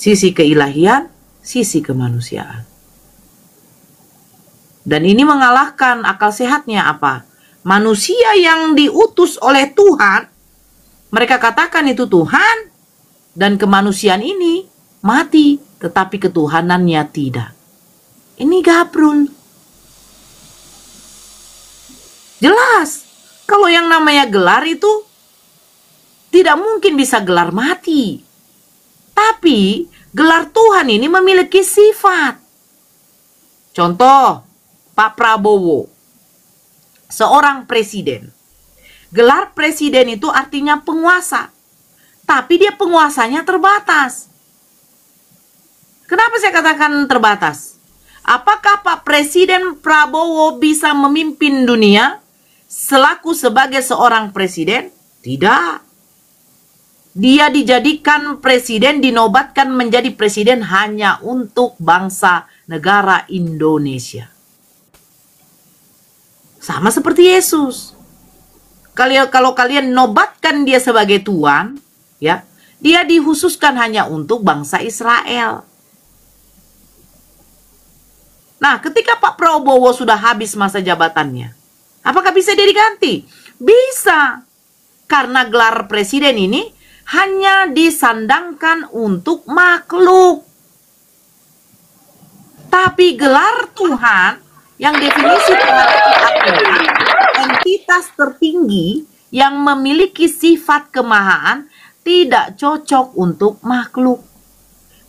Sisi keilahian, sisi kemanusiaan. Dan ini mengalahkan akal sehatnya apa? Manusia yang diutus oleh Tuhan, mereka katakan itu Tuhan, dan kemanusiaan ini mati, tetapi ketuhanannya tidak. Ini gabrul. Jelas, kalau yang namanya gelar itu tidak mungkin bisa gelar mati. Tapi gelar Tuhan ini memiliki sifat. Contoh, Pak Prabowo, seorang presiden. Gelar presiden itu artinya penguasa. Tapi dia penguasanya terbatas. Kenapa saya katakan terbatas? Apakah Pak Presiden Prabowo bisa memimpin dunia selaku sebagai seorang presiden? Tidak. Dia dijadikan presiden, dinobatkan menjadi presiden hanya untuk bangsa negara Indonesia. Sama seperti Yesus. Kalau kalian nobatkan dia sebagai Tuhan, ya, dia dikhususkan hanya untuk bangsa Israel. Nah, ketika Pak Prabowo sudah habis masa jabatannya, apakah bisa dia diganti? Bisa. Karena gelar presiden ini hanya disandangkan untuk makhluk. Tapi gelar Tuhan yang definisi Tuhan itu adalah entitas tertinggi yang memiliki sifat kemahaan, tidak cocok untuk makhluk.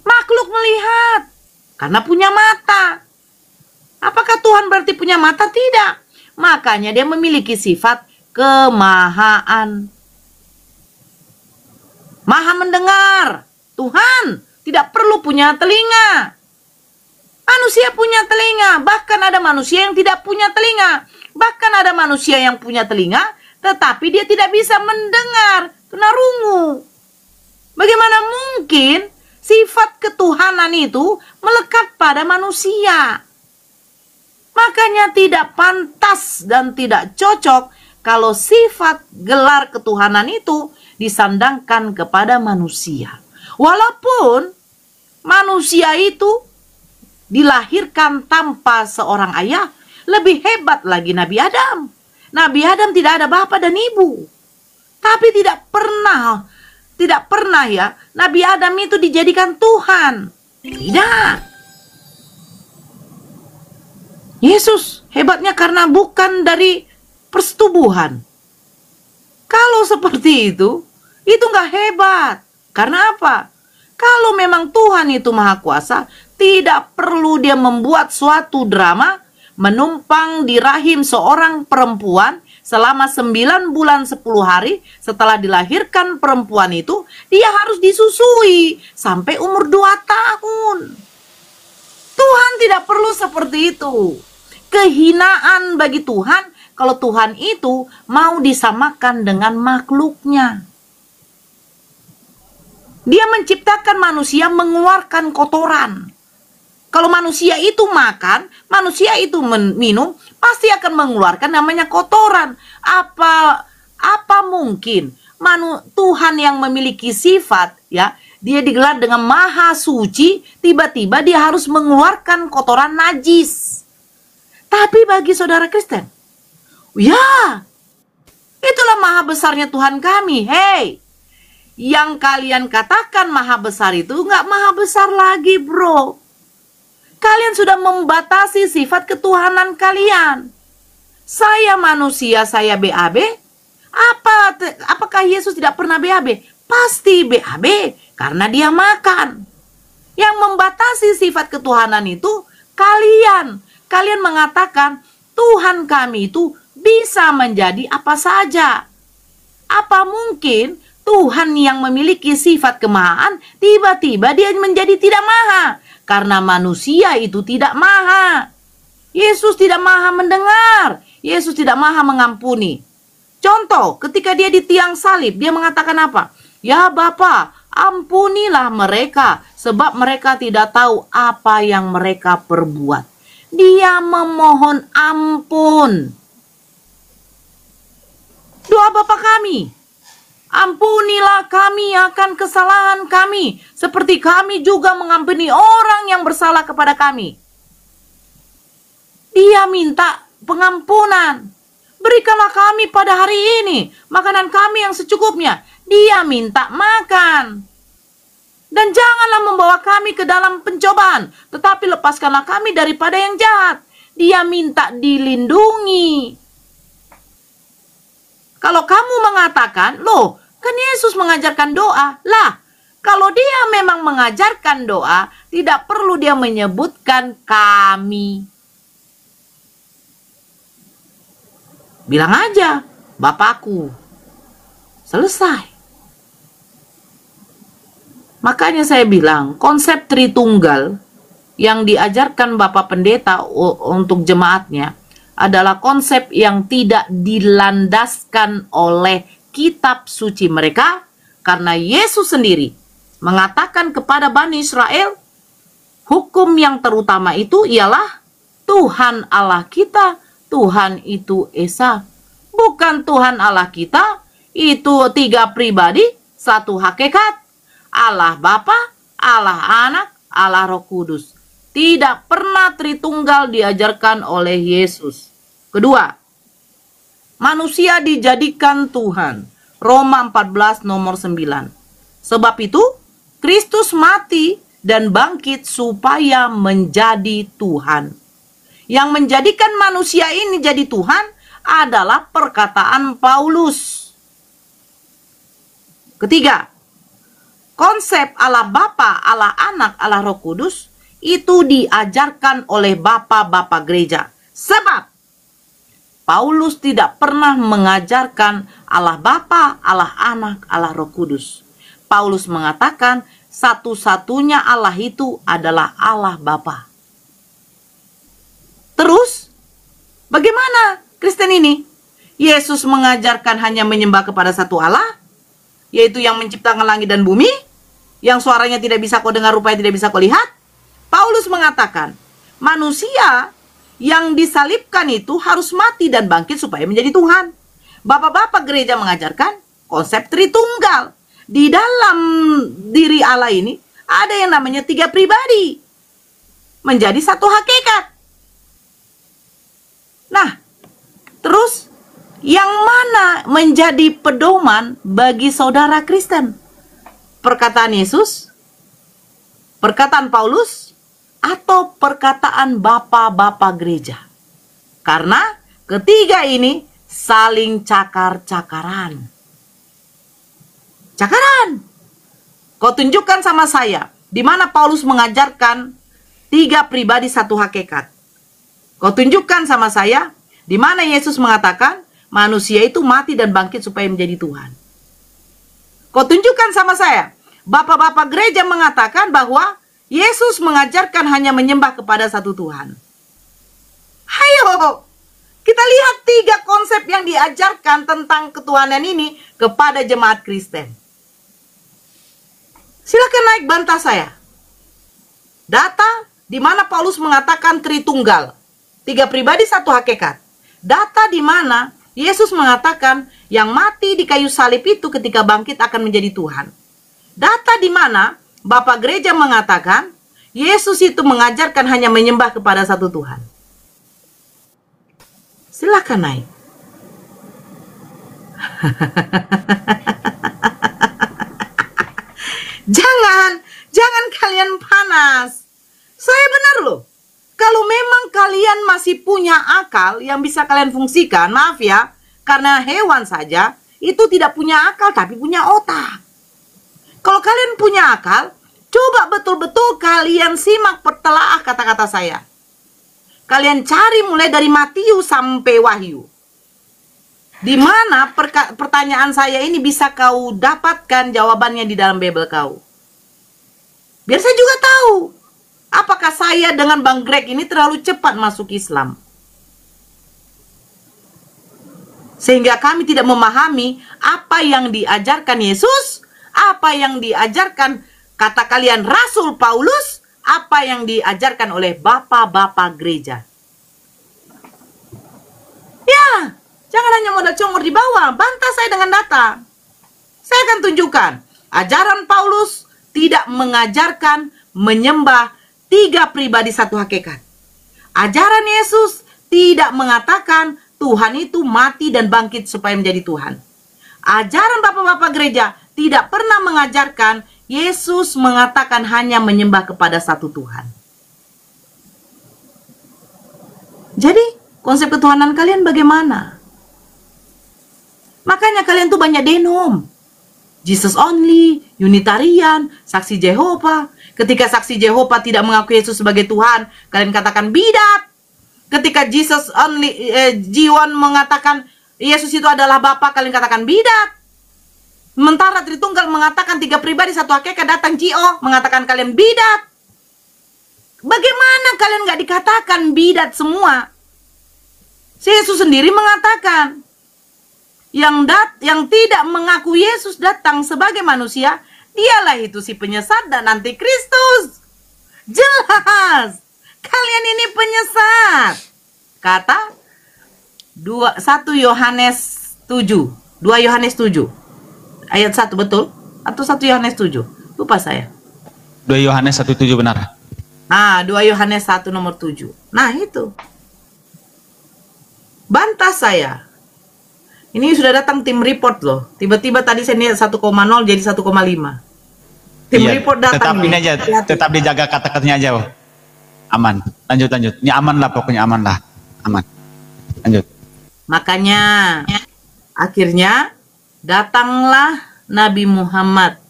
Makhluk melihat karena punya mata. Apakah Tuhan berarti punya mata? Tidak. Makanya dia memiliki sifat kemahaan. Maha mendengar. Tuhan tidak perlu punya telinga. Manusia punya telinga, bahkan ada manusia yang tidak punya telinga. Bahkan ada manusia yang punya telinga, tetapi dia tidak bisa mendengar, kena rungu. Bagaimana mungkin sifat ketuhanan itu melekat pada manusia? Makanya tidak pantas dan tidak cocok kalau sifat gelar ketuhanan itu disandangkan kepada manusia. Walaupun manusia itu dilahirkan tanpa seorang ayah, lebih hebat lagi Nabi Adam. Nabi Adam tidak ada bapak dan ibu. Tapi tidak pernah ya, Nabi Adam itu dijadikan Tuhan. Tidak. Yesus hebatnya karena bukan dari persetubuhan. Kalau seperti itu nggak hebat. Karena apa? Kalau memang Tuhan itu maha kuasa, tidak perlu dia membuat suatu drama menumpang di rahim seorang perempuan selama 9 bulan 10 hari setelah dilahirkan perempuan itu, dia harus disusui sampai umur 2 tahun. Tuhan tidak perlu seperti itu. Kehinaan bagi Tuhan kalau Tuhan itu mau disamakan dengan makhluknya. Dia menciptakan manusia mengeluarkan kotoran. Kalau manusia itu makan, manusia itu minum, pasti akan mengeluarkan namanya kotoran. Apa mungkin Tuhan yang memiliki sifat, ya, dia digelar dengan maha suci, tiba-tiba dia harus mengeluarkan kotoran najis. Tapi bagi saudara Kristen, ya, itulah maha besarnya Tuhan kami. Hei, yang kalian katakan maha besar itu nggak maha besar lagi, bro. Kalian sudah membatasi sifat ketuhanan kalian. Saya manusia, saya BAB. Apakah Yesus tidak pernah BAB? Pasti BAB, karena dia makan. Yang membatasi sifat ketuhanan itu kalian. Kalian mengatakan Tuhan kami itu bisa menjadi apa saja. Apa mungkin Tuhan yang memiliki sifat kemahaan tiba-tiba dia menjadi tidak maha? Karena manusia itu tidak maha. Yesus tidak maha mendengar. Yesus tidak maha mengampuni. Contoh, ketika dia di tiang salib, dia mengatakan apa? Ya Bapa, ampunilah mereka, sebab mereka tidak tahu apa yang mereka perbuat. Dia memohon ampun. Doa Bapa kami, Ampunilah kami akan kesalahan kami, seperti kami juga mengampuni orang yang bersalah kepada kami. Dia minta pengampunan. Berikanlah kami pada hari ini makanan kami yang secukupnya. Dia minta makan. Dan janganlah membawa kami ke dalam pencobaan, tetapi lepaskanlah kami daripada yang jahat. Dia minta dilindungi. Kalau kamu mengatakan, loh, kan Yesus mengajarkan doa. Lah, kalau dia memang mengajarkan doa, tidak perlu dia menyebutkan kami. Bilang aja, Bapakku. Selesai. Makanya saya bilang, konsep Tritunggal yang diajarkan Bapak Pendeta untuk jemaatnya adalah konsep yang tidak dilandaskan oleh kitab suci mereka, karena Yesus sendiri mengatakan kepada Bani Israel, hukum yang terutama itu ialah Tuhan Allah kita, Tuhan itu Esa. Bukan Tuhan Allah kita, itu 3 pribadi, 1 hakikat. Allah Bapa, Allah Anak, Allah Roh Kudus. Tidak pernah Tritunggal diajarkan oleh Yesus. Kedua, manusia dijadikan Tuhan. Roma 14 nomor 9. Sebab itu, Kristus mati dan bangkit supaya menjadi Tuhan. Yang menjadikan manusia ini jadi Tuhan adalah perkataan Paulus. Ketiga, konsep Allah Bapa, Allah Anak, Allah Roh Kudus itu diajarkan oleh bapak-bapak gereja. Sebab Paulus tidak pernah mengajarkan Allah Bapa, Allah Anak, Allah Roh Kudus. Paulus mengatakan satu-satunya Allah itu adalah Allah Bapa. Terus, bagaimana Kristen ini? Yesus mengajarkan hanya menyembah kepada satu Allah, yaitu yang menciptakan langit dan bumi, yang suaranya tidak bisa kau dengar, rupanya tidak bisa kau lihat. Paulus mengatakan, manusia yang disalibkan itu harus mati dan bangkit supaya menjadi Tuhan. Bapak-bapak gereja mengajarkan konsep Tritunggal. Di dalam diri Allah ini ada yang namanya 3 pribadi, menjadi 1 hakikat. Nah, terus yang mana menjadi pedoman bagi saudara Kristen? Perkataan Yesus, perkataan Paulus, atau perkataan bapak-bapak gereja? Karena ketiga ini saling cakar-cakaran. Cakaran. Kau tunjukkan sama saya di mana Paulus mengajarkan 3 pribadi 1 hakikat. Kau tunjukkan sama saya di mana Yesus mengatakan manusia itu mati dan bangkit supaya menjadi Tuhan. Kau tunjukkan sama saya, bapak-bapak gereja mengatakan bahwa Yesus mengajarkan hanya menyembah kepada satu Tuhan. Ayo, kita lihat 3 konsep yang diajarkan tentang ketuhanan ini kepada jemaat Kristen. Silakan naik bantah saya. Data di mana Paulus mengatakan Tritunggal, 3 pribadi 1 hakikat. Data di mana Yesus mengatakan yang mati di kayu salib itu ketika bangkit akan menjadi Tuhan. Data di mana Bapak Gereja mengatakan Yesus itu mengajarkan hanya menyembah kepada satu Tuhan. Silakan naik. Jangan kalian panas. Saya benar loh. Kalau memang kalian masih punya akal yang bisa kalian fungsikan, maaf ya, karena hewan saja itu tidak punya akal tapi punya otak. Kalau kalian punya akal, coba betul-betul kalian simak pertelaah kata-kata saya. Kalian cari mulai dari Matius sampai Wahyu. Di mana pertanyaan saya ini bisa kau dapatkan jawabannya di dalam Bible kau. Biar saya juga tahu, apakah saya dengan Bang Greg ini terlalu cepat masuk Islam. Sehingga kami tidak memahami apa yang diajarkan Yesus, apa yang diajarkan kata kalian Rasul Paulus, apa yang diajarkan oleh bapak-bapak gereja. Ya, jangan hanya modal congor di bawah, bantah saya dengan data. Saya akan tunjukkan. Ajaran Paulus tidak mengajarkan menyembah 3 pribadi satu hakikat. Ajaran Yesus tidak mengatakan Tuhan itu mati dan bangkit supaya menjadi Tuhan. Ajaran bapak-bapak gereja tidak pernah mengajarkan Yesus mengatakan hanya menyembah kepada satu Tuhan. Jadi, konsep ketuhanan kalian bagaimana? Makanya kalian tuh banyak denom. Jesus only, Unitarian, Saksi Jehovah. Ketika Saksi Jehovah tidak mengakui Yesus sebagai Tuhan, kalian katakan bidat. Ketika Jesus only, Jiwon mengatakan Yesus itu adalah Bapa, kalian katakan bidat. Sementara Tritunggal mengatakan 3 pribadi satu hakikat, datang Jio mengatakan kalian bidat. Bagaimana kalian nggak dikatakan bidat semua? Si Yesus sendiri mengatakan yang tidak mengaku Yesus datang sebagai manusia, dialah itu si penyesat dan antikristus. Jelas, kalian ini penyesat. Kata 1 Yohanes 7, 2 Yohanes 7 ayat 1, betul? Atau 1 Yohanes 7? Lupa saya. 2 Yohanes 1:7 benar. Nah, 2 Yohanes 1 nomor 7. Nah, itu. Bantah saya. Ini sudah datang tim report loh. Tiba-tiba tadi saya lihat 1,0 jadi 1,5. Tim report datang. Tetap ini aja, tetap dijaga kata-katanya aja. Aman. Lanjut. Ini aman lah, pokoknya aman lah. Aman. Lanjut. Makanya akhirnya datanglah Nabi Muhammad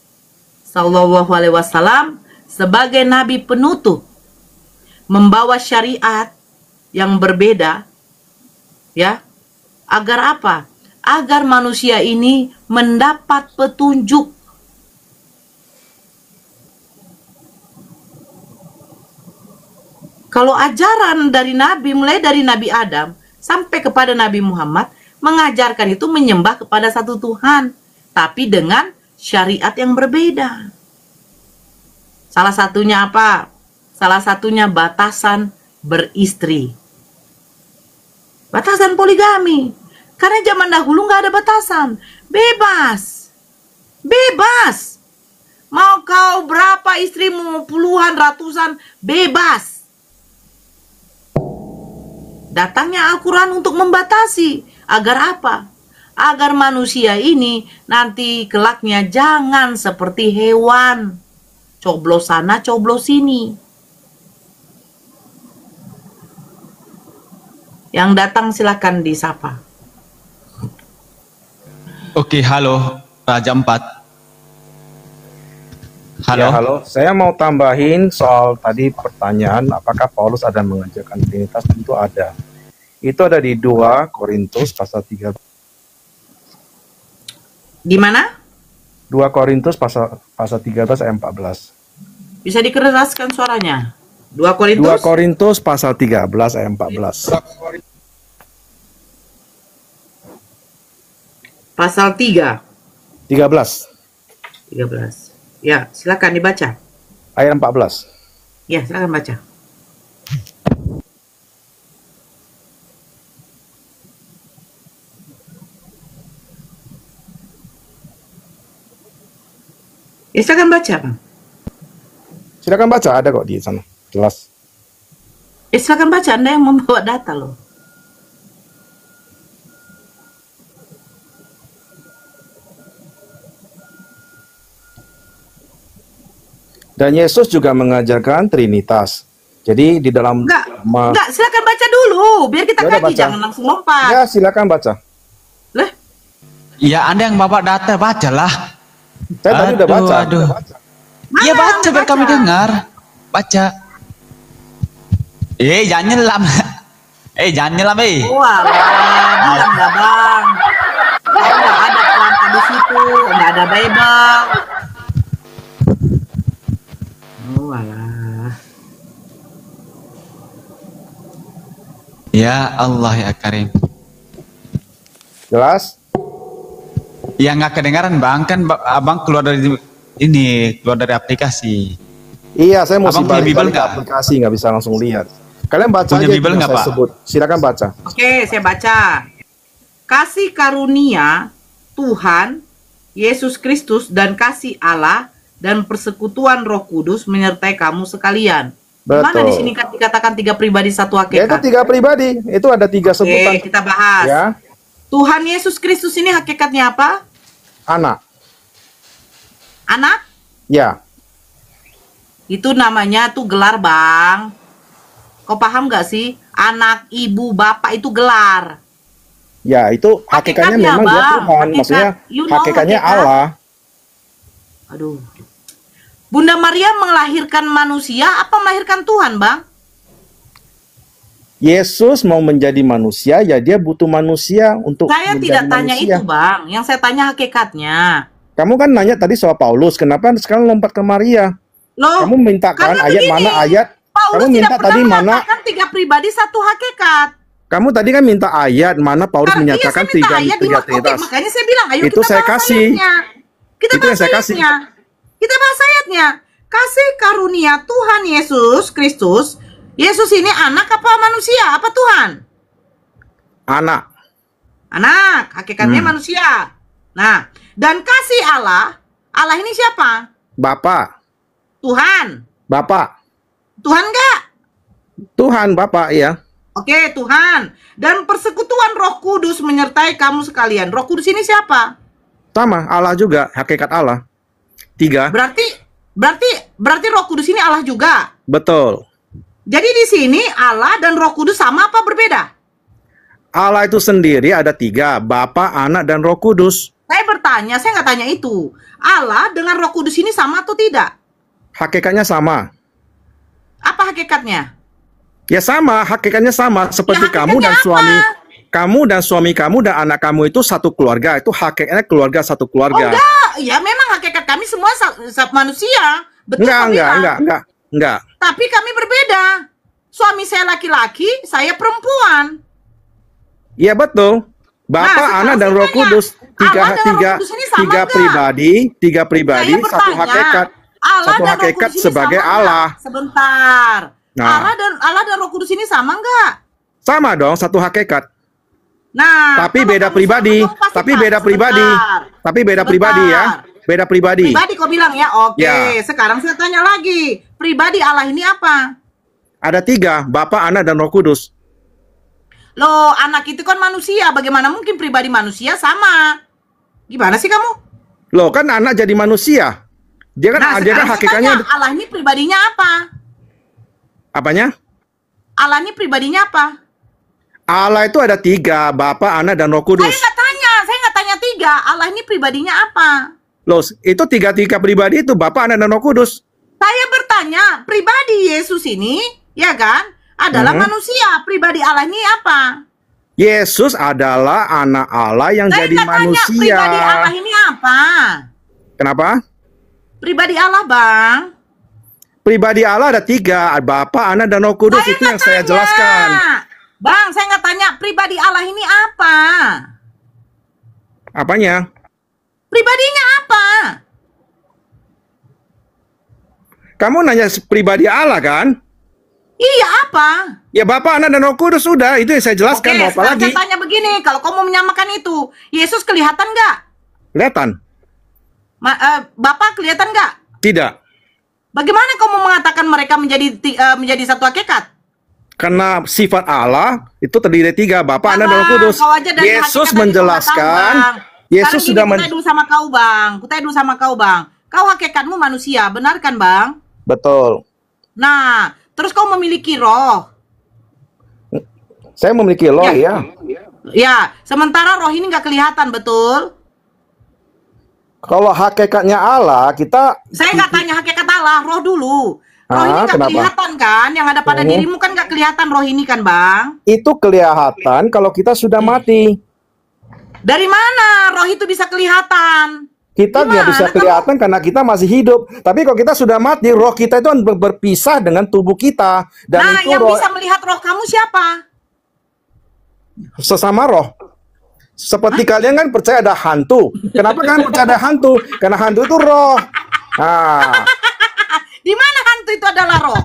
Sallallahu Alaihi Wasallam sebagai nabi penutup, membawa syariat yang berbeda, ya, agar apa? Agar manusia ini mendapat petunjuk. Kalau ajaran dari Nabi, mulai dari Nabi Adam sampai kepada Nabi Muhammad, mengajarkan itu menyembah kepada satu Tuhan, tapi dengan syariat yang berbeda. Salah satunya apa? Salah satunya batasan beristri. Batasan poligami. Karena zaman dahulu nggak ada batasan. Bebas. Bebas. Mau kau berapa istrimu, puluhan, ratusan, bebas. Datangnya Al-Quran untuk membatasi. Agar apa? Agar manusia ini nanti kelaknya jangan seperti hewan. Coblos sana, coblos sini. Yang datang silakan disapa. Oke, halo Raja 4. Halo. Ya, halo. Saya mau tambahin soal tadi pertanyaan apakah Paulus ada mengajarkan Trinitas. Tentu ada. Itu ada di 2 Korintus pasal 3. Di mana? 2 Korintus pasal 13 ayat 14. Bisa dikeraskan suaranya. 2 Korintus? 2 Korintus pasal 13 ayat 14. Pasal 3. 13. Ya, silakan dibaca. Ayat 14. Ya, silakan baca. Ya, silakan baca, Bang. Silakan baca, ada kok di sana. Jelas. Ya, silakan baca, Anda yang membawa data loh. Dan Yesus juga mengajarkan Trinitas. Jadi di dalam Enggak, silakan baca dulu biar kita Ya udah, kaji, baca. jangan langsung lompat. Ya, silakan baca. Lah, Ya, Anda yang bawa data, bacalah. Saya tadi udah baca. Aduh. Udah baca. Iya, mana baca Anda biar kami dengar. Baca. Jangan nyelam. Jangan nyelam, wah, bilang nggak, Bang. Kalau nggak ada pelangka di situ, nggak ada Bible. Oh, alah. Ya Allah ya Karim. Jelas? Ya nggak kedengaran Bang, kan Abang keluar dari ini, keluar dari aplikasi. Iya, saya mau Abang punya balik Bible ke nggak? aplikasi, nggak bisa langsung lihat. Kalian baca Punya aja Bible yang nggak, saya Pak? sebut. Silakan baca. Oke, saya baca. Kasih karunia Tuhan Yesus Kristus dan kasih Allah dan persekutuan Roh Kudus menyertai kamu sekalian. Betul. Mana di sini dikatakan 3 pribadi 1 Ya, itu hakikat? 3 pribadi. Itu ada 3 sebutan. Oke, kita bahas. Ya, Tuhan Yesus Kristus ini hakikatnya apa? anak. Anak? Ya, Itu namanya tuh gelar, Bang. Kau paham gak sih? Anak, ibu, bapak itu gelar. ya itu hakikatnya Hakikatnya, memang dia Bang. Tuhan. Hakikat. Maksudnya You know hakikatnya hakikat? Allah. Aduh. Bunda Maria melahirkan manusia apa melahirkan Tuhan, Bang? Yesus mau menjadi manusia, ya dia butuh manusia untuk Saya menjadi tidak tanya manusia. itu, Bang. Yang saya tanya hakikatnya. Kamu kan nanya tadi soal Paulus, kenapa sekarang lompat ke Maria? Loh, Kamu minta kan karena ayat begini, mana ayat? Paulus Kamu tidak minta pernah tadi mana? mengatakan 3 pribadi 1 hakikat. Kamu tadi kan minta ayat mana Paulus Karena menyatakan saya minta tiga ayat di tiga Oke, Trinitas. makanya saya bilang, ayo Itu kita saya bahas kasih. ayatnya. Kita Itu yang bahas saya kasih. ayatnya. Kita bahas ayatnya. Kasih karunia Tuhan Yesus Kristus. Yesus ini anak apa manusia? Apa Tuhan? Anak. Anak, hakikatnya manusia. Nah, dan kasih Allah. Allah ini siapa? Bapak. Tuhan. Bapak. Tuhan enggak? Tuhan Bapak ya. Oke, Tuhan. Dan persekutuan Roh Kudus menyertai kamu sekalian. Roh Kudus ini siapa? Sama, Allah juga, hakikat Allah. 3. Berarti Roh Kudus ini Allah juga. Betul. Jadi di sini Allah dan Roh Kudus sama apa berbeda? Allah itu sendiri ada 3, Bapa, Anak, dan Roh Kudus. Saya bertanya, saya nggak tanya itu. Allah dengan Roh Kudus ini sama atau tidak? Hakikatnya sama. Apa hakikatnya? Ya sama, hakikatnya sama. Seperti Ya, kamu dan hakikatnya suami. apa? Kamu dan suami kamu dan anak kamu itu satu keluarga. Itu hakikatnya keluarga satu Oh keluarga. enggak, ya memang hakikat kami semua manusia. Betul kau bilang. Enggak. Tapi kami berbeda. Suami saya laki-laki, saya perempuan. Iya betul. Bapak, Nah, Anak, dan sekarang Roh saya tanya, Kudus. Allah dan Roh Kudus ini sama enggak? Tiga pribadi, Saya satu bertanya, hakikat. Allah Satu dan Roh hakikat Kudus ini sebagai sama Allah. enggak? Sebentar. Nah. Allah dan Roh Kudus ini sama enggak? Sama dong, satu hakikat. Nah, Tapi kalau beda kamu pribadi. sama, kamu pasti Tapi tahu. beda pribadi. Sebentar. Tapi beda Sebentar. pribadi ya. Beda pribadi. Pribadi kau bilang ya, oke. Ya. Sekarang saya tanya lagi, pribadi Allah ini apa? Ada 3, Bapa, Anak, dan Roh Kudus. Loh, anak itu kan manusia. Bagaimana mungkin pribadi manusia sama? Gimana sih kamu? Loh, kan anak jadi manusia. Dia kan Nah, dia kan sekarang saya hakikatnya tanya, Allah ini pribadinya apa? apanya? Allah ini pribadinya apa? Allah itu ada 3, Bapa, Anak, dan Roh Kudus. Saya nggak tanya 3. Allah ini pribadinya apa? Loh, itu tiga pribadi itu Bapa, Anak, dan Roh Kudus. Saya bertanya, pribadi Yesus ini, ya kan, adalah manusia. Pribadi Allah ini apa? Yesus adalah anak Allah yang Saya jadi nggak tanya manusia. pribadi Allah ini apa? Kenapa? Pribadi Allah, Bang. Pribadi Allah ada 3, Bapa, Anak, dan Roh Kudus. Itu yang nggak saya tanya. jelaskan. Bang, saya nggak tanya pribadi Allah ini apa. Apanya? Pribadinya apa? Kamu nanya pribadi Allah kan? Iya, apa? Ya Bapa, Anak, dan Roh Kudus sudah. Itu yang saya jelaskan. Mau apa sekarang lagi? saya tanya begini, kalau kamu mau menyamakan itu, Yesus kelihatan nggak? Kelihatan? Bapak kelihatan nggak? Tidak. Bagaimana kamu mengatakan mereka menjadi satu hakikat? Karena sifat Allah itu terdiri dari 3, Bapa, Bang, Anak, dan Roh Kudus. kau aja dari Yesus hakikat tadi menjelaskan. kau nggak tahu, Bang. Yesus Sekarang sudah gini, kutanya dulu sama kau, Bang. Kutanya dulu sama kau, Bang. Kau hakikatmu manusia, benar kan, Bang? Betul. Nah, terus kau memiliki roh. Saya memiliki roh ya. Ya, sementara roh ini nggak kelihatan, betul? Kalau hakikatnya Allah, kita Saya nggak tanya hakikat Allah, roh dulu. Roh ini nggak kenapa? kelihatan kan? Yang ada pada dirimu kan nggak kelihatan roh ini kan, Bang? itu kelihatan kalau kita sudah mati. Dari mana roh itu bisa kelihatan? Kita nggak Gimana bisa kamu? kelihatan karena kita masih hidup. Tapi kalau kita sudah mati, roh kita itu berpisah dengan tubuh kita. Dan Nah, itu yang roh bisa melihat roh kamu siapa? sesama roh. Seperti kalian kan percaya ada hantu. Kenapa kalian percaya ada hantu? Karena hantu itu roh. Nah, Di mana hantu itu adalah roh?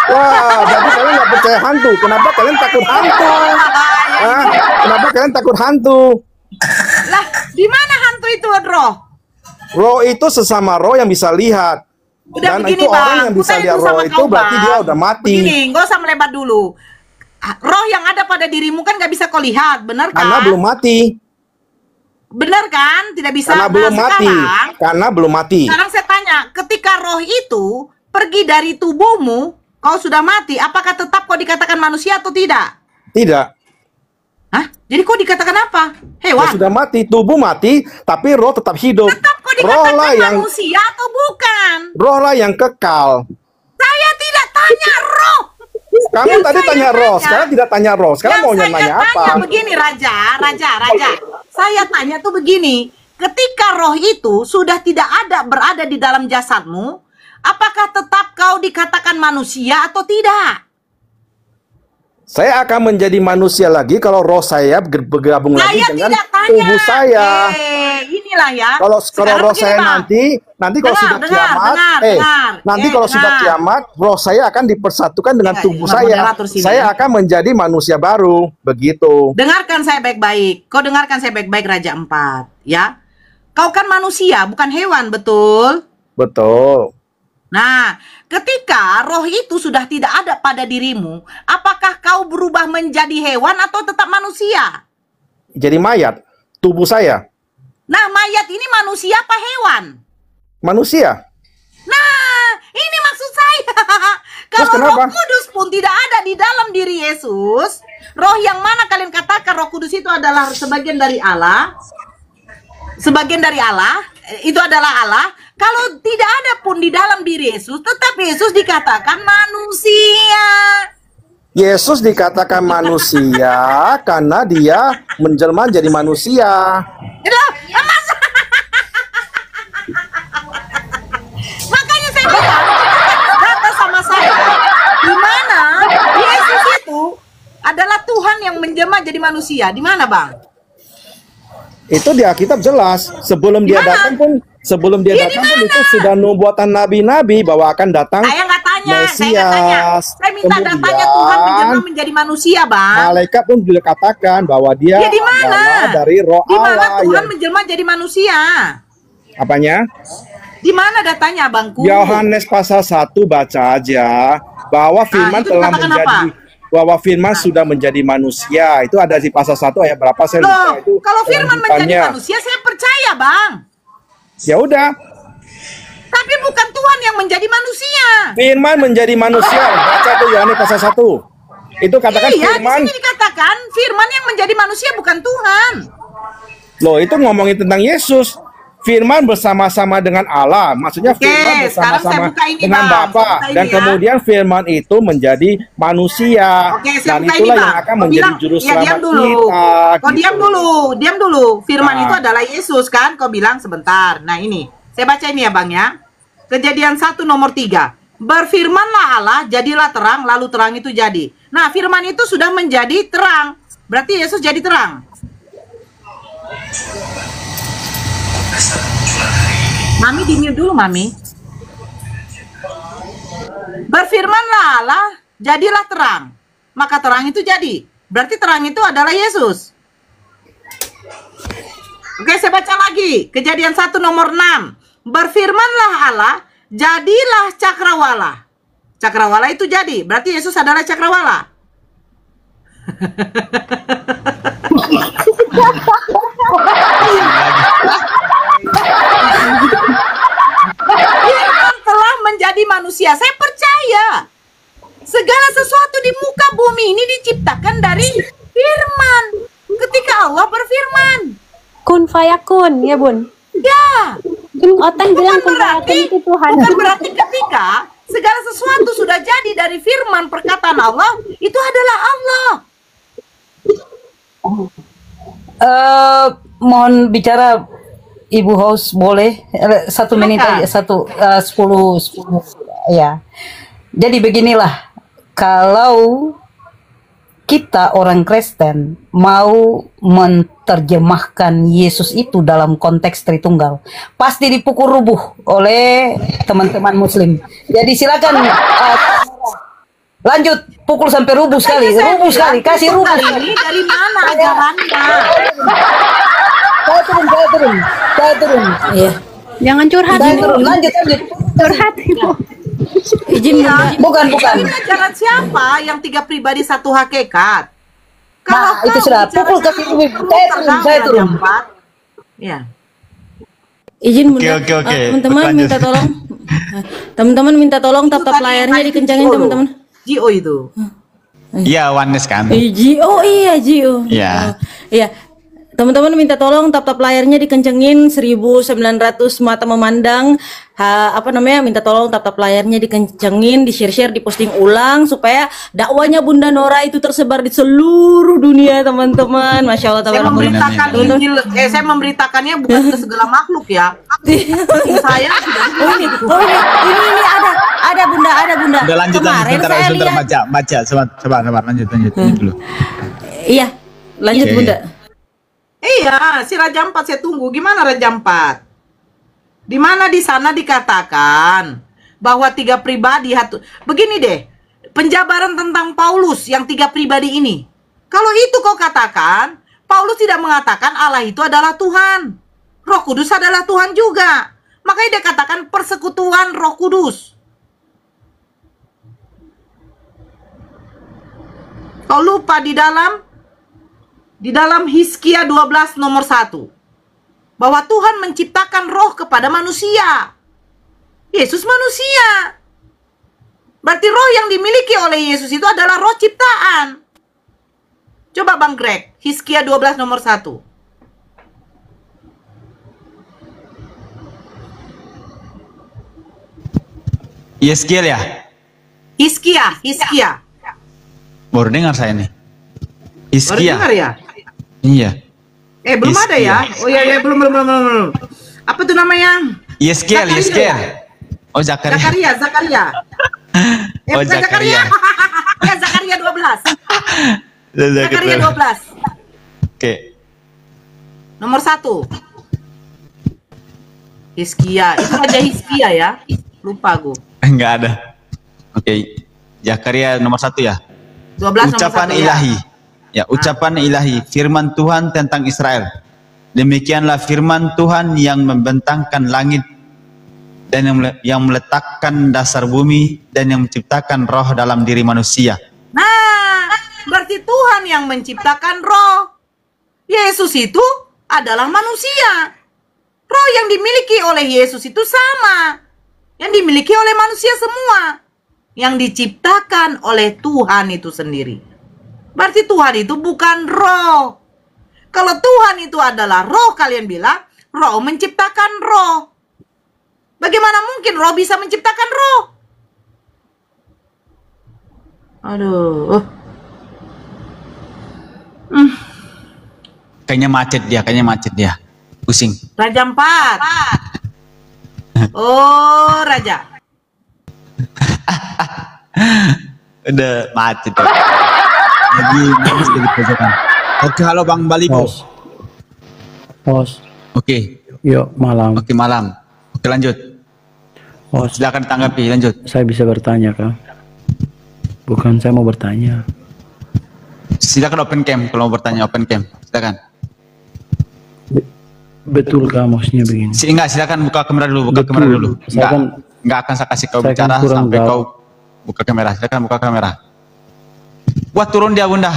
wah, jadi kalian nggak percaya hantu. Kenapa kalian takut hantu? Hah? Kenapa kalian takut hantu? Lah, Di mana hantu itu, roh? Roh itu sesama roh yang bisa lihat. Udah Dan begini, itu orang Bang. yang bisa Kutanya lihat dulu sama roh itu kau, berarti Bang. dia udah mati. Begini, nggak usah melebar dulu. Roh yang ada pada dirimu kan nggak bisa kau lihat, benar kan? Karena belum mati. Benar kan? Tidak bisa. Karena belum mati. Sekarang, Karena belum mati. sekarang saya tanya, ketika roh itu pergi dari tubuhmu, kau sudah mati, apakah tetap kau dikatakan manusia atau tidak? Tidak. Hah? Jadi kau dikatakan apa? Ya Hewan? sudah mati, tubuh mati, tapi roh tetap hidup. Tetap kau Roh lah dikatakan yang manusia atau bukan? roh lah yang kekal. Saya tidak tanya roh. Kamu Yang tadi saya tanya roh, tanya- sekarang tidak tanya roh. Sekarang Yang mau saya nanya apa? tanya begini, Raja. Saya tanya tuh begini, ketika roh itu sudah tidak ada berada di dalam jasadmu, apakah tetap kau dikatakan manusia atau tidak? Saya akan menjadi manusia lagi kalau roh saya bergabung lagi Saya dengan tidak tanya. tubuh saya. Inilah ya. Kalau Sekarang roh begini, saya Bang. nanti kalau Dengar, sudah dengar, kiamat, dengar. nanti kalau sudah Dengar. kiamat, roh saya akan dipersatukan dengan Ya, tubuh ya, saya. moderator sini, Saya ya. akan menjadi manusia baru, begitu. Dengarkan saya baik-baik. Kau dengarkan saya baik-baik, Raja 4, ya. Kau kan manusia, bukan hewan, betul? Betul. Nah, ketika roh itu sudah tidak ada pada dirimu, apakah kau berubah menjadi hewan atau tetap manusia? Jadi mayat, tubuh saya Nah, mayat ini manusia apa hewan? manusia. Nah, ini maksud saya. Terus Kalau kenapa? Roh Kudus pun tidak ada di dalam diri Yesus, roh yang mana kalian katakan Roh Kudus itu adalah sebagian dari Allah? Sebagian dari Allah, itu adalah Allah. Kalau tidak ada pun di dalam diri Yesus, tetap Yesus dikatakan manusia. Yesus dikatakan manusia karena dia menjelma jadi manusia. Loh, makanya saya bilang, kata sama saya, di mana Yesus itu adalah Tuhan yang menjelma jadi manusia. Di mana, Bang? Itu di Alkitab jelas. Sebelum dia Di mana? datang pun, Iya, di mana? itu sudah nubuatan nabi-nabi bahwa akan datang Saya nggak tanya, saya nggak tanya. Mesias. Saya minta datanya Kemudian, Tuhan menjelma menjadi manusia, Bang. malaikat pun juga katakan bahwa dia Ya di mana? adalah dari roh Di mana Allah Tuhan yang menjelma jadi manusia? apanya? Di mana datanya, Abangku? Yohanes pasal 1 baca aja bahwa firman itu telah dikatakan menjadi bahwa firman sudah menjadi manusia. Itu ada di pasal 1 ayat berapa saya lupa Loh, itu. kalau firman menjadi kelanjutannya. manusia, saya percaya, Bang. Ya udah, Tapi bukan Tuhan yang menjadi manusia. firman menjadi manusia. Baca tuh Yohanes pasal 1. Itu katakan Iya, firman. di sini dikatakan firman yang menjadi manusia bukan Tuhan. Loh, itu ngomongin tentang Yesus. Firman bersama-sama dengan Allah. Maksudnya Oke, firman sekarang saya bersama-sama buka ini, dengan Bang. Bapa. Saya buka ini, Dan ya. kemudian firman itu menjadi manusia. Oke, saya Dan buka ini, itulah Bang. yang akan Kau menjadi bilang, juru ya, selamat diam dulu. kita. Kau gitu. diam dulu. Firman Nah. itu adalah Yesus kan? Kau bilang sebentar. Nah ini, saya baca ini ya, Bang ya. Kejadian 1 nomor 3. Berfirmanlah Allah, jadilah terang, lalu terang itu jadi. Nah, firman itu sudah menjadi terang. Berarti Yesus jadi terang. Mami di-mute dulu, Mami. Berfirmanlah Allah, jadilah terang. Maka terang itu jadi. Berarti terang itu adalah Yesus. Oke, saya baca lagi. Kejadian 1 nomor 6. Berfirmanlah Allah, jadilah cakrawala. Cakrawala itu jadi. Berarti Yesus adalah cakrawala. Firman telah menjadi manusia. Saya percaya. Segala sesuatu di muka bumi ini diciptakan dari firman. Ketika Allah berfirman. Kun fayakun, ya Bun. Ya. Otan bilang kun fayakun itu Tuhan. Bukan berarti ketika segala sesuatu sudah jadi dari firman perkataan Allah, itu adalah Allah. Mohon bicara Ibu Host, boleh 1 menit Silakan. aja, 10 ya. Jadi beginilah, kalau kita orang Kristen mau menerjemahkan Yesus itu dalam konteks Tritunggal, pasti dipukul rubuh oleh teman-teman Muslim. Jadi silakan lanjut, pukul sampai rubuh sekali, Saya rubuh bilang, sekali, kasih rubuh. Ini dari mana ajarannya? Saya turun. Iya. Jangan curhat Saya Ibu. turun. Lanjut. Curhat Ibu. Izin Bunda. Bukan. Ini ajaran siapa yang tiga pribadi satu hakikat? Nah, itu kau sudah. bicara Pukul ke itu, sini. Saya turun. Ya. Izin Bunda. Oke. Teman-teman Lanjut. minta tolong. Teman-teman minta tolong tap-tap layarnya dikencangin teman-teman. Gio itu. Iya, oneness kan? Gio, iya Gio. Iya. Iya. Teman-teman minta tolong tap-tap layarnya dikencengin 1900 mata memandang. Minta tolong tap-tap layarnya dikencengin, di-share, di-posting ulang supaya dakwanya Bunda Nora itu tersebar di seluruh dunia, teman-teman. Masya Allah, Saya memberitakan Injil, saya memberitakannya bukan ke segala makhluk ya. Saya sudah ini ada Bunda. Udah lanjut Kemarin sebentar, saya sebentar lihat. baca. Sabar, lanjut dulu. Iya, lanjut Oke. Bunda. Iya, si Raja 4 saya tunggu. Gimana Raja 4? Di mana di sana dikatakan bahwa tiga pribadi begini deh, penjabaran tentang Paulus yang tiga pribadi ini. Kalau itu kau katakan, Paulus tidak mengatakan Allah itu adalah Tuhan. Roh Kudus adalah Tuhan juga. Makanya dia katakan persekutuan Roh Kudus. Kau lupa di dalam Hizkia 12 nomor 1 bahwa Tuhan menciptakan roh kepada manusia. Yesus manusia. Berarti roh yang dimiliki oleh Yesus itu adalah roh ciptaan. Coba Bang Greg, Hizkia 12 nomor 1. Yeskiel ya? Hizkia. Baru dengar saya nih. Baru Hizkia. dengar ya? Iya. Belum ada ya? Oh iya, belum. Apa tuh namanya? Yeskiel. Oh, Zakaria. Zakaria. Oh, Bukan Zakaria. Ya, Zakaria 12. Zakaria 12. Oke. Nomor 1. Hizkia. Itu Raja Hizkia ya? Lupa gue. Enggak ada. Oke. Zakaria nomor 1 ya? 12 Ucapan nomor 1 ilahi. Ya, ucapan ilahi, firman Tuhan tentang Israel. Demikianlah firman Tuhan yang membentangkan langit dan yang meletakkan dasar bumi dan yang menciptakan roh dalam diri manusia. Nah, berarti Tuhan yang menciptakan roh. Yesus itu adalah manusia. Roh yang dimiliki oleh Yesus itu sama yang dimiliki oleh manusia semua, yang diciptakan oleh Tuhan itu sendiri. Berarti Tuhan itu bukan roh. Kalau Tuhan itu adalah roh, kalian bilang roh menciptakan roh. Bagaimana mungkin roh bisa menciptakan roh? Aduh. Kayaknya macet dia. Pusing. Raja 4. Oh, Raja. Udah macet. Lagi sedikit pojokan. Oke, halo Bang Balibo. Bos, Oke. yuk malam. Oke, malam. Oke, lanjut. Bos, Silakan tanggapi, lanjut. saya bisa bertanya kah? Bukan, saya mau bertanya. Silakan open cam kalau mau bertanya, open cam. Silakan. Betulkah maksudnya begini? Enggak, silakan buka kamera dulu, buka Betul. kamera dulu. Saya kan- Enggak akan saya kasih kau saya kan bicara kurang sampai tahu. kau buka kamera. Silakan buka kamera. Buat turun dia, Bunda.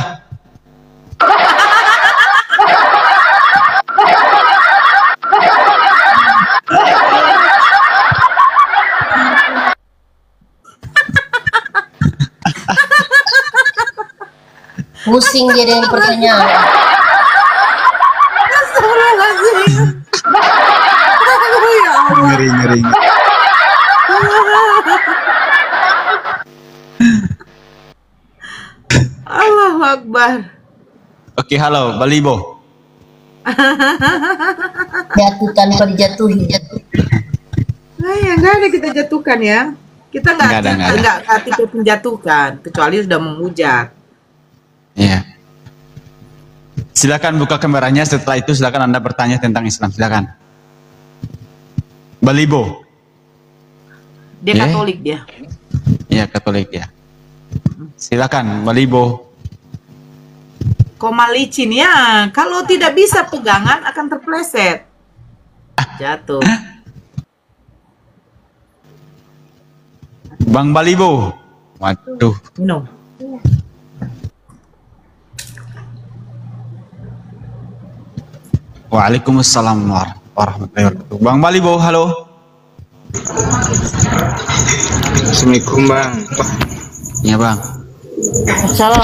Pusing dia dengan pertanyaan. Astagfirullahaladzim. Ya Allah. Ngeri. Allahu Akbar. Oke, halo Balibo. Jatuh tanpa dijatuhi. Nah, ya nggak ada kita jatuhkan ya. Kita Nggak ada. nggak tipe menjatuhkan, kecuali sudah menghujat. Iya. Silakan buka kameranya. Setelah itu silakan Anda bertanya tentang Islam. Silakan. Balibo. Dia Ya. Katolik dia. Iya, Katolik ya. Silakan Balibo. Koma licin ya. Kalau tidak bisa pegangan akan terpleset. Jatuh. Bang Balibo. Waduh. Minum. Waalaikumsalam warahmatullahi wabarakatuh. Bang Balibo, halo. Assalamualaikum bang. Iya bang. Salam.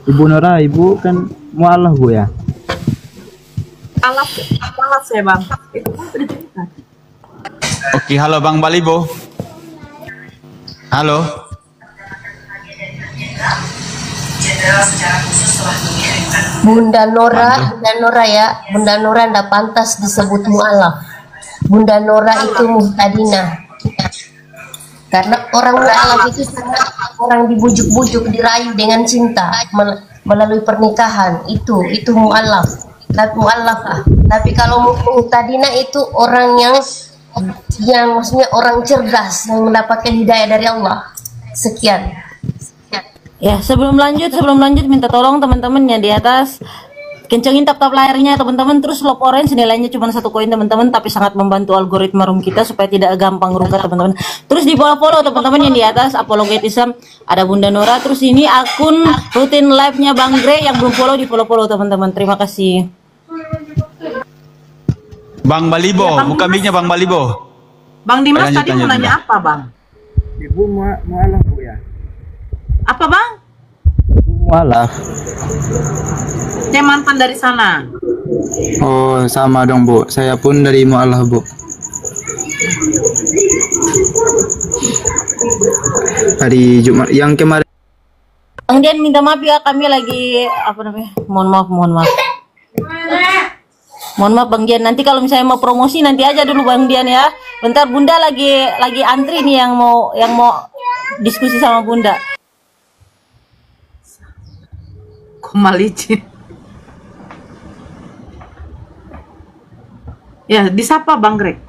Ibu Nora, ibu kan mualaf bu ya? Alat saya bang. Oke, halo Bang Balibo. Halo. Bunda Nora ya, Bunda Nora ndak pantas disebut mualaf. Bunda Nora itu muhtadina. Karena orang mualaf itu orang dibujuk-bujuk, dirayu dengan cinta melalui pernikahan. Itu mualaf. Tapi kalau muhtadina itu orang yang maksudnya orang cerdas yang mendapatkan hidayah dari Allah. Sekian. Ya, sebelum lanjut minta tolong teman-teman yang di atas kencengin tap-tap layarnya teman-teman, terus lock orange nilainya cuma 1 koin teman-teman, tapi sangat membantu algoritma room kita supaya tidak gampang rukat teman-teman. Terus di follow teman-teman yang di atas Apologetism, ada Bunda Nora, terus ini akun rutin live-nya Bang Grey yang belum follow di follow teman-teman. Terima kasih. Bang Balibo, buka mic-nya Bang Balibo. Bang Dimas Lanjut, tadi mau nanya apa bang? Ibu mualaf bu ya? Apa bang? Mualaf. Saya mantan dari sana. Oh sama dong bu, saya pun dari mualaf bu. Hari Jumat yang kemarin. Bang Dian minta maaf ya, kami lagi apa namanya? Mohon maaf. Mohon maaf Bang Dian, nanti kalau misalnya mau promosi nanti aja dulu Bang Dian ya. Bentar Bunda lagi antri nih yang mau diskusi sama Bunda. Koma licin. Ya, disapa Bang Greg.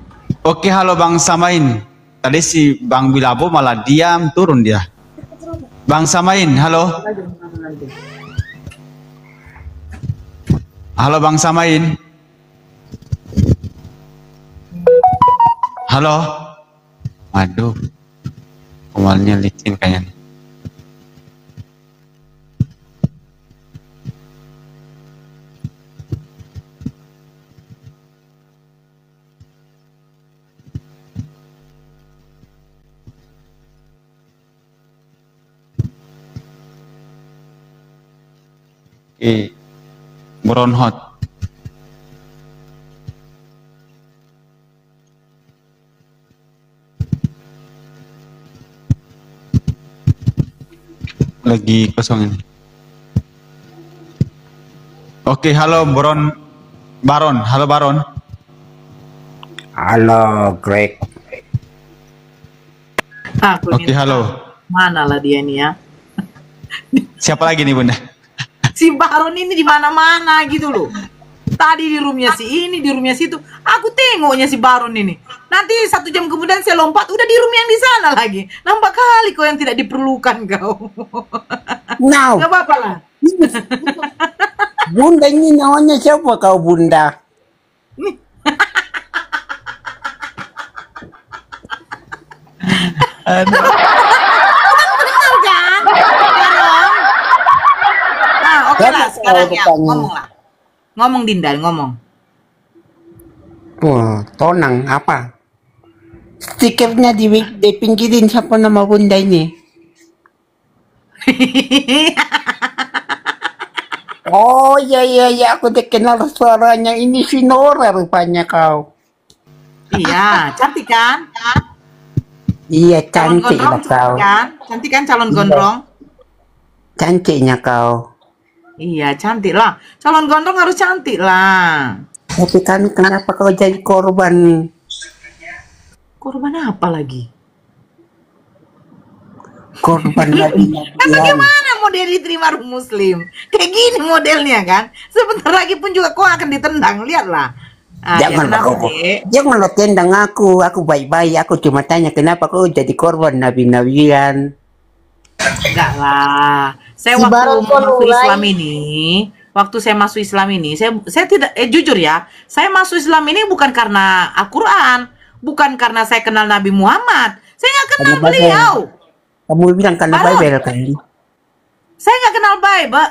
Oke, halo Bang Samain. Tadi si Bang Bilabo malah diam, turun dia. Bang Samain, halo. Halo Bang Samain. Halo. Waduh. Awalnya licin kayaknya. Brown hot. Lagi kosong ini. Oke, halo Baron. Halo Baron. Halo Greg. Oke, halo. Mana lah dia nih ya? Siapa lagi nih Bunda? Si Baron ini di mana-mana gitu loh. Tadi di roomnya si ini, di roomnya situ. Aku tengoknya si Baron ini. Nanti 1 jam kemudian saya lompat, udah di room yang di sana lagi. Nampak kali kau yang tidak diperlukan kau. Now. Gak apa-apa lah. Bunda ini namanya siapa kau Bunda? Benar kan? Nah, oke lah, sekarang ya ngomong lah. Ngomong Dindal, ngomong. Oh, tonang apa? Stikernya dipinggirin siapa nama Bunda ini? Oh iya, aku udah kenal suaranya. Ini si Nora rupanya kau. Iya, cantik kan? Iya, cantik lah kau. Cantik kan calon gondrong? Cantiknya kau. Iya, cantik lah. Calon gondrong harus cantik lah. Tapi kan kenapa kau jadi korban? Korban apa lagi? Korban lagi. Kan bagaimana model diterima room muslim? Kayak gini modelnya kan? Sebentar lagi pun juga kau akan ditendang, lihatlah. Jangan lo tendang aku baik-baik. Aku cuma tanya kenapa kau jadi korban nabi-nabian. Enggak lah. Saya Si Baron pun mulai. waktu saya masuk Islam ini, saya tidak jujur ya, saya masuk Islam ini bukan karena Al-Qur'an, bukan karena saya kenal Nabi Muhammad. Saya nggak kenal Karena beliau. Kamu bilang karena Baron. Bible kan? Saya nggak kenal Bible,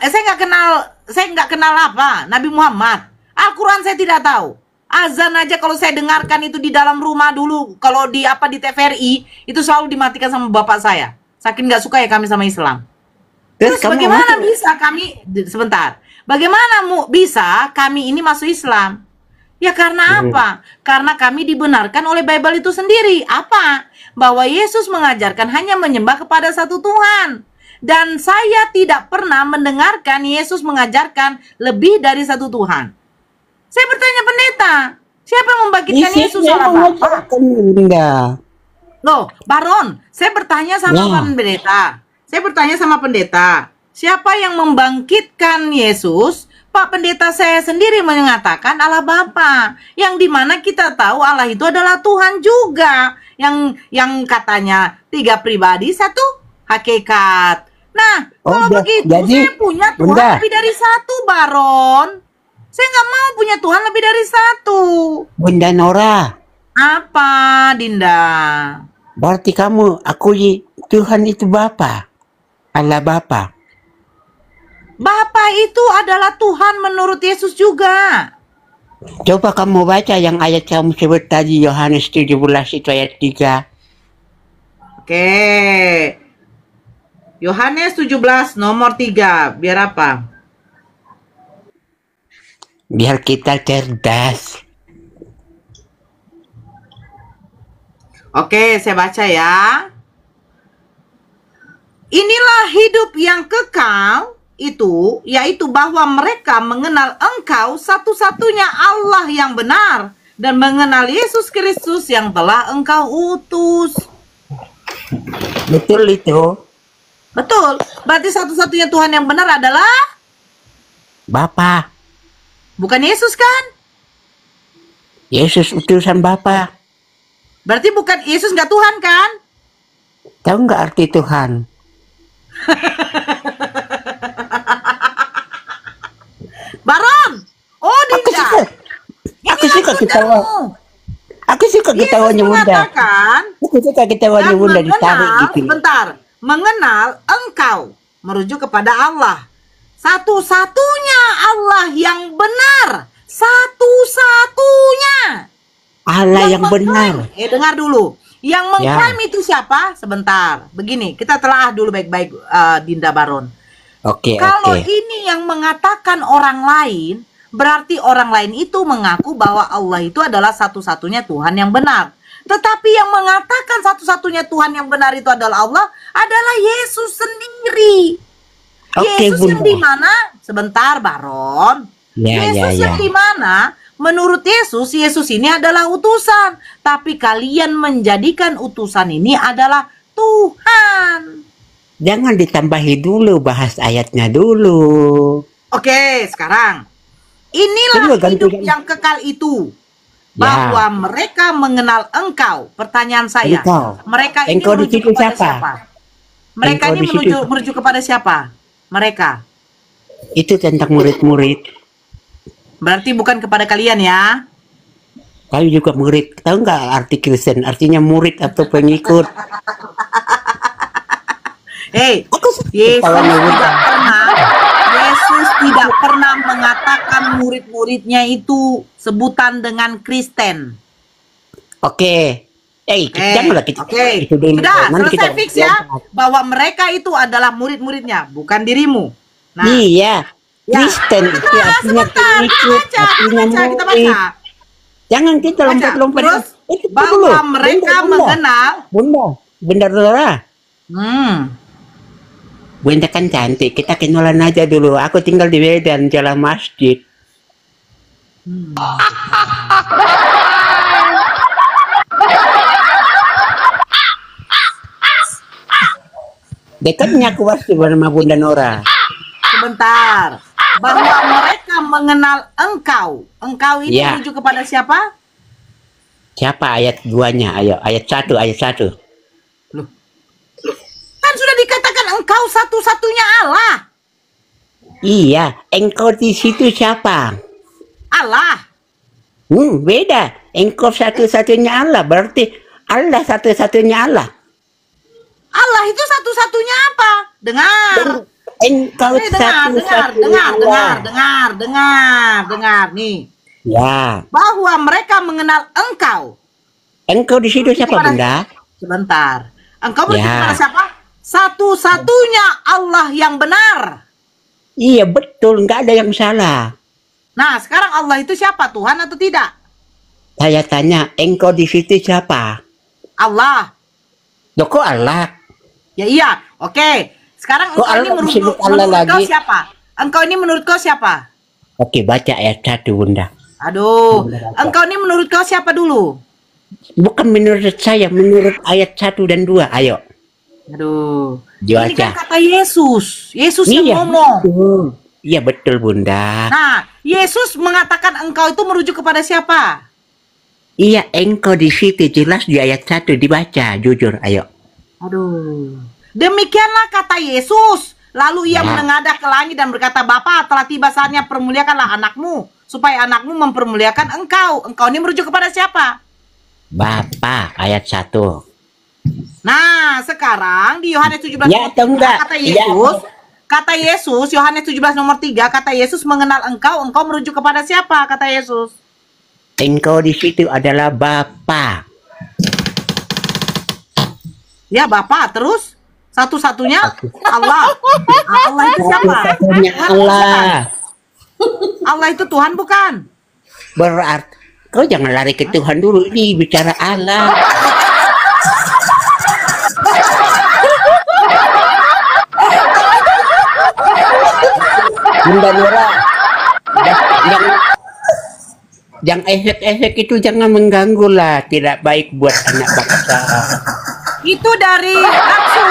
saya nggak kenal apa Nabi Muhammad. Al-Quran saya tidak tahu. Azan aja kalau saya dengarkan itu di dalam rumah dulu, kalau di TVRI itu selalu dimatikan sama bapak saya. Saking nggak suka ya kami sama Islam. Terus kamu bagaimana bisa kami sebentar? Bagaimana bisa kami ini masuk Islam? Ya karena apa? Karena kami dibenarkan oleh Bible itu sendiri. Apa? Bahwa Yesus mengajarkan hanya menyembah kepada satu Tuhan. Dan saya tidak pernah mendengarkan Yesus mengajarkan lebih dari satu Tuhan. Saya bertanya pendeta, siapa yang membangkitkan Yesus salah Bapak? Loh, Baron, saya bertanya sama pendeta. Saya bertanya sama pendeta, siapa yang membangkitkan Yesus? Pak Pendeta saya sendiri mengatakan Allah Bapa, yang dimana kita tahu Allah itu adalah Tuhan juga, yang katanya 3 pribadi 1 hakikat. Nah, kalau begitu saya punya Tuhan lebih dari 1, Baron. Saya nggak mau punya Tuhan lebih dari 1. Bunda Nora. Apa, Dinda? Berarti kamu akui Tuhan itu Bapa. Allah Bapa. Bapa itu adalah Tuhan menurut Yesus juga. Coba kamu baca yang ayat kamu sebut tadi, Yohanes 17 itu ayat 3. Oke. Yohanes 17 nomor 3. Biar apa? Biar kita cerdas. Oke, saya baca ya. Inilah hidup yang kekal itu, yaitu bahwa mereka mengenal Engkau satu-satunya Allah yang benar dan mengenal Yesus Kristus yang telah Engkau utus. Betul itu. Betul. Berarti satu-satunya Tuhan yang benar adalah Bapa. bukan Yesus kan? Yesus utusan Bapa. Berarti bukan Yesus nggak Tuhan kan? Tahu nggak arti Tuhan? Baron. Oh, Dinda. Aku suka ketawa. Aku suka ketawanya Bunda. Aku suka ketawanya Bunda ditarik gitu. Sebentar. Mengenal Engkau merujuk kepada Allah. Satu-satunya Allah yang benar. Satu-satunya. Allah yang benar. Dengar dulu. Yang mengklaim itu siapa? Sebentar. Begini, kita telah dulu baik-baik, Dinda Baron. Kalau ini yang mengatakan orang lain, berarti orang lain itu mengaku bahwa Allah itu adalah satu-satunya Tuhan yang benar. Tetapi yang mengatakan satu-satunya Tuhan yang benar itu adalah Allah, adalah Yesus sendiri. Yesus yang di mana? Sebentar, Baron. Yesus yang di mana? Menurut Yesus, Yesus ini adalah utusan. Tapi kalian menjadikan utusan ini adalah Tuhan. Jangan ditambahi dulu, bahas ayatnya dulu. Oke, sekarang. Inilah hidup yang kekal itu. Bahwa mereka mengenal Engkau. Pertanyaan saya. Mereka ini merujuk kepada siapa? Mereka ini merujuk kepada siapa? Mereka. Itu tentang murid-murid. Berarti bukan kepada kalian ya? Kalian juga murid. Tahu nggak arti Kristen? Artinya murid atau pengikut. Yesus tidak pernah mengatakan murid-muridnya itu sebutan dengan Kristen. Janganlah kita. Sudah, selesai fix ya. Bahwa mereka itu adalah murid-muridnya, bukan dirimu. Nah, iya. Kristen itu artinya pengikut, artinya murid. Jangan kita lompat-lompat. Terus bahwa mereka mengenal. Bunda Nora. Bunda kan cantik, kita kenalan aja dulu. Aku tinggal di Medan, jalan masjid. Dekatnya aku pasti bersama Bunda Nora. Sebentar. Bahwa mereka mengenal Engkau. Engkau ini menuju kepada siapa? Siapa ayat 2-nya? Ayo, ayat 1. Loh. Kan sudah dikatakan Engkau Engkau satu-satunya Allah. Iya, engkau di situ siapa? Allah. Beda. Engkau satu-satunya Allah, berarti Allah satu-satunya Allah. Allah itu satu-satunya apa? Dengar. Engkau satu-satunya Allah. Dengar nih. Ya. Bahwa mereka mengenal engkau. Engkau di situ siapa, Bunda? Sebentar. Engkau merujuk Ya. kepada siapa? Satu-satunya Allah yang benar. Iya, betul. Nggak ada yang salah. Nah, sekarang Allah itu siapa? Tuhan atau tidak? Saya tanya, engkau di situ siapa? Allah. Loh, kok Allah? Ya iya. Oke. Sekarang Kok engkau ini Allah disebut Allah menurut kau lagi? siapa? Engkau ini menurut kau siapa? Oke, baca ayat 1, Bunda. Aduh. Engkau ini menurut kau siapa dulu? Bukan menurut saya, menurut ayat 1 dan 2. Ayo. Aduh. Jawab Ini kan aja. kata Yesus. Yesus Iya, yang ngomong. betul. Iya, betul, Bunda. Nah, Yesus mengatakan engkau itu merujuk kepada siapa? Iya, engkau di situ jelas di ayat 1 dibaca, jujur, ayo. Aduh. Demikianlah kata Yesus. Lalu ia Ya. menengadah ke langit dan berkata, Bapa, telah tiba saatnya permuliakanlah anakmu, supaya anakmu mempermuliakan engkau. Engkau ini merujuk kepada siapa? Bapa, ayat 1. Nah, sekarang di Yohanes 17 Ya atau enggak? kata Yesus, Yohanes 17 nomor 3, kata Yesus mengenal engkau merujuk kepada siapa? Kata Yesus. Engkau di situ adalah Bapa. Ya, Bapa, terus satu-satunya Allah. Allah itu siapa? Satu-satunya Allah. Allah itu Tuhan bukan? Berarti kau jangan lari ke Tuhan dulu, ini bicara Allah. Bunda Nora, yang efek-efek itu jangan mengganggu lah, tidak baik buat anak bangsa. Itu langsung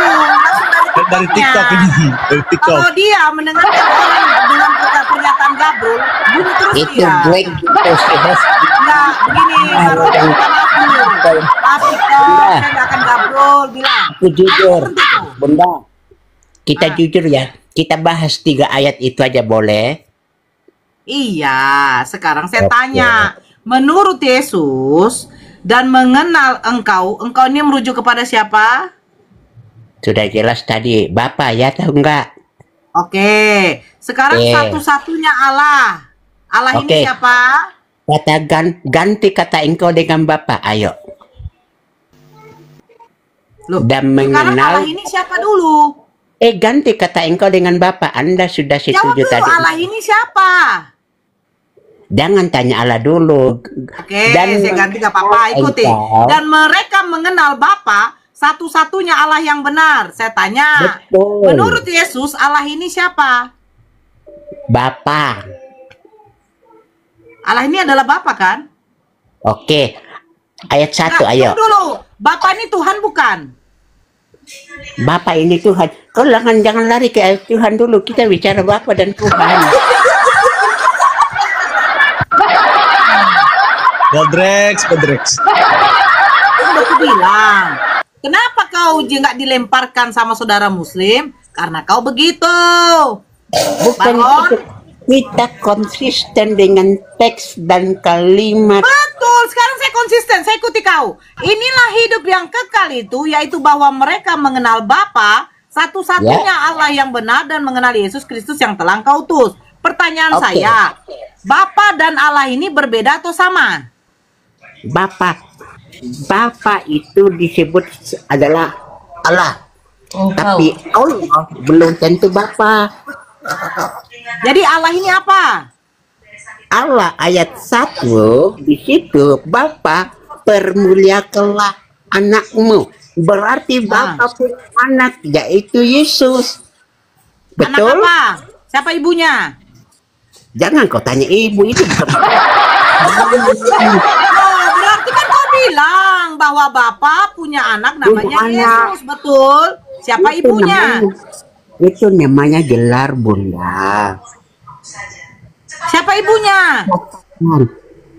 Dari TikTok ini, dari TikTok. Kalau dia mendengarkan orang dengan pernyataan gabrol, bunuh terus Itu dia. break terus. Nah, begini, baru minta maaf dulu. Maaf TikTok, saya nggak akan gabrol, bilang. Aku jujur, Apa itu? Bunda. Kita jujur ya, kita bahas 3 ayat itu aja boleh? Iya, sekarang saya Oke. tanya. Menurut Yesus dan mengenal engkau ini merujuk kepada siapa? Sudah jelas tadi, Bapak ya tahu enggak? Oke, sekarang Oke. satu-satunya Allah. Allah ini Oke. siapa? Katakan ganti kata engkau dengan Bapak, ayo. Loh, Dan sekarang Allah mengenal, ini siapa dulu? ganti kata engkau dengan Bapak. Anda sudah Jawab setuju dulu, tadi. Allah ini siapa? Jangan tanya Allah dulu. Oke, saya ganti gak apa-apa, ikuti. engkau- Dan mereka mengenal Bapa, satu-satunya Allah yang benar. Saya tanya, Betul. menurut Yesus Allah ini siapa? Bapak. Allah ini adalah Bapa kan? Oke. Ayat 1, Nah, ayo. tunggu dulu, Bapa ini Tuhan bukan? Bapak ini Tuhan. Kau jangan lari ke ayat Tuhan dulu. Kita bicara Bapak dan Tuhan. Bodrex. Udah aku bilang, kenapa kau nggak dilemparkan sama saudara Muslim? Karena kau begitu. Bukan Baron? itu. Kita konsisten dengan teks dan kalimat. Betul, sekarang saya konsisten, saya ikuti kau. Inilah hidup yang kekal itu, yaitu bahwa mereka mengenal Bapa, satu-satunya Allah yang benar dan mengenal Yesus Kristus yang telah engkau utus. Pertanyaan Oke. saya, Bapa dan Allah ini berbeda atau sama? Bapak itu disebut adalah Allah. Tapi Allah belum tentu Bapak. Jadi Allah ini apa? Allah ayat 1 di situ, Bapak permuliakanlah anakmu. Berarti Bapak punya anak, yaitu Yesus. Betul? Anak apa? Siapa ibunya? Jangan kau tanya ibu itu. Oh, berarti kan kau bilang bahwa Bapak punya anak namanya Punya anak. Yesus, betul? Siapa Itu ibunya? Itu namanya gelar, Bunda. Siapa ibunya?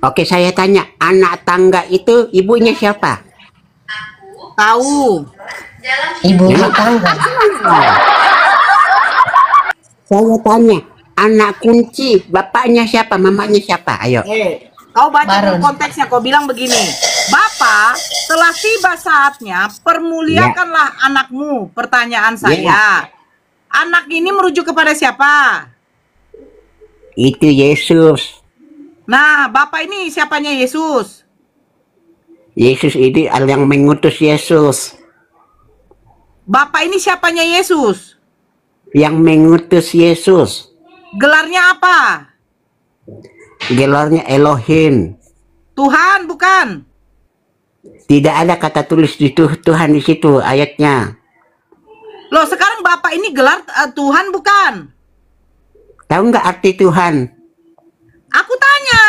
Oke, saya tanya, anak tangga itu ibunya siapa? Tahu. Ibu rumah tangga. Saya tanya, anak kunci, bapaknya siapa, mamanya siapa? Ayo. Kau baca dulu Baron. konteksnya, kau bilang begini. Bapak, telah tiba saatnya permuliakanlah anakmu. Pertanyaan saya. Anak ini merujuk kepada siapa? Itu Yesus. Nah, Bapak ini siapanya Yesus? Yesus ini yang mengutus Yesus. Bapak ini siapanya Yesus? Yang mengutus Yesus. Gelarnya apa? Gelarnya Elohim. Tuhan, bukan? Tidak ada kata tulis di Tuhan di situ ayatnya. Loh, sekarang Bapak ini gelar Tuhan, bukan? Tahu nggak arti Tuhan? Aku tanya.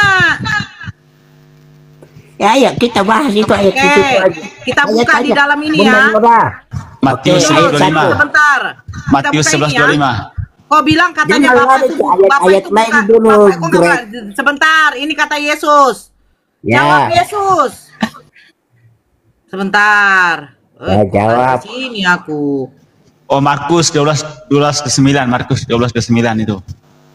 Ya, kita bahas itu ayat Oke, itu aja. kita Ayat buka di aja. dalam ini Bunda ya. Nora. Matius Oke, ayat 11:25. Sebentar. Matius Kita buka ini 11:25. Kau bilang katanya Jangan Bapak lari itu ke ayat-ayat itu lain bukan. dulu, Bapak, kok nggak Greg. bilang? Sebentar, ini kata Yesus. Jawab Ya, Yesus. Sebentar. Ya, jawab. Di sini aku. Oh, Markus 12:9. Markus 12:9 itu.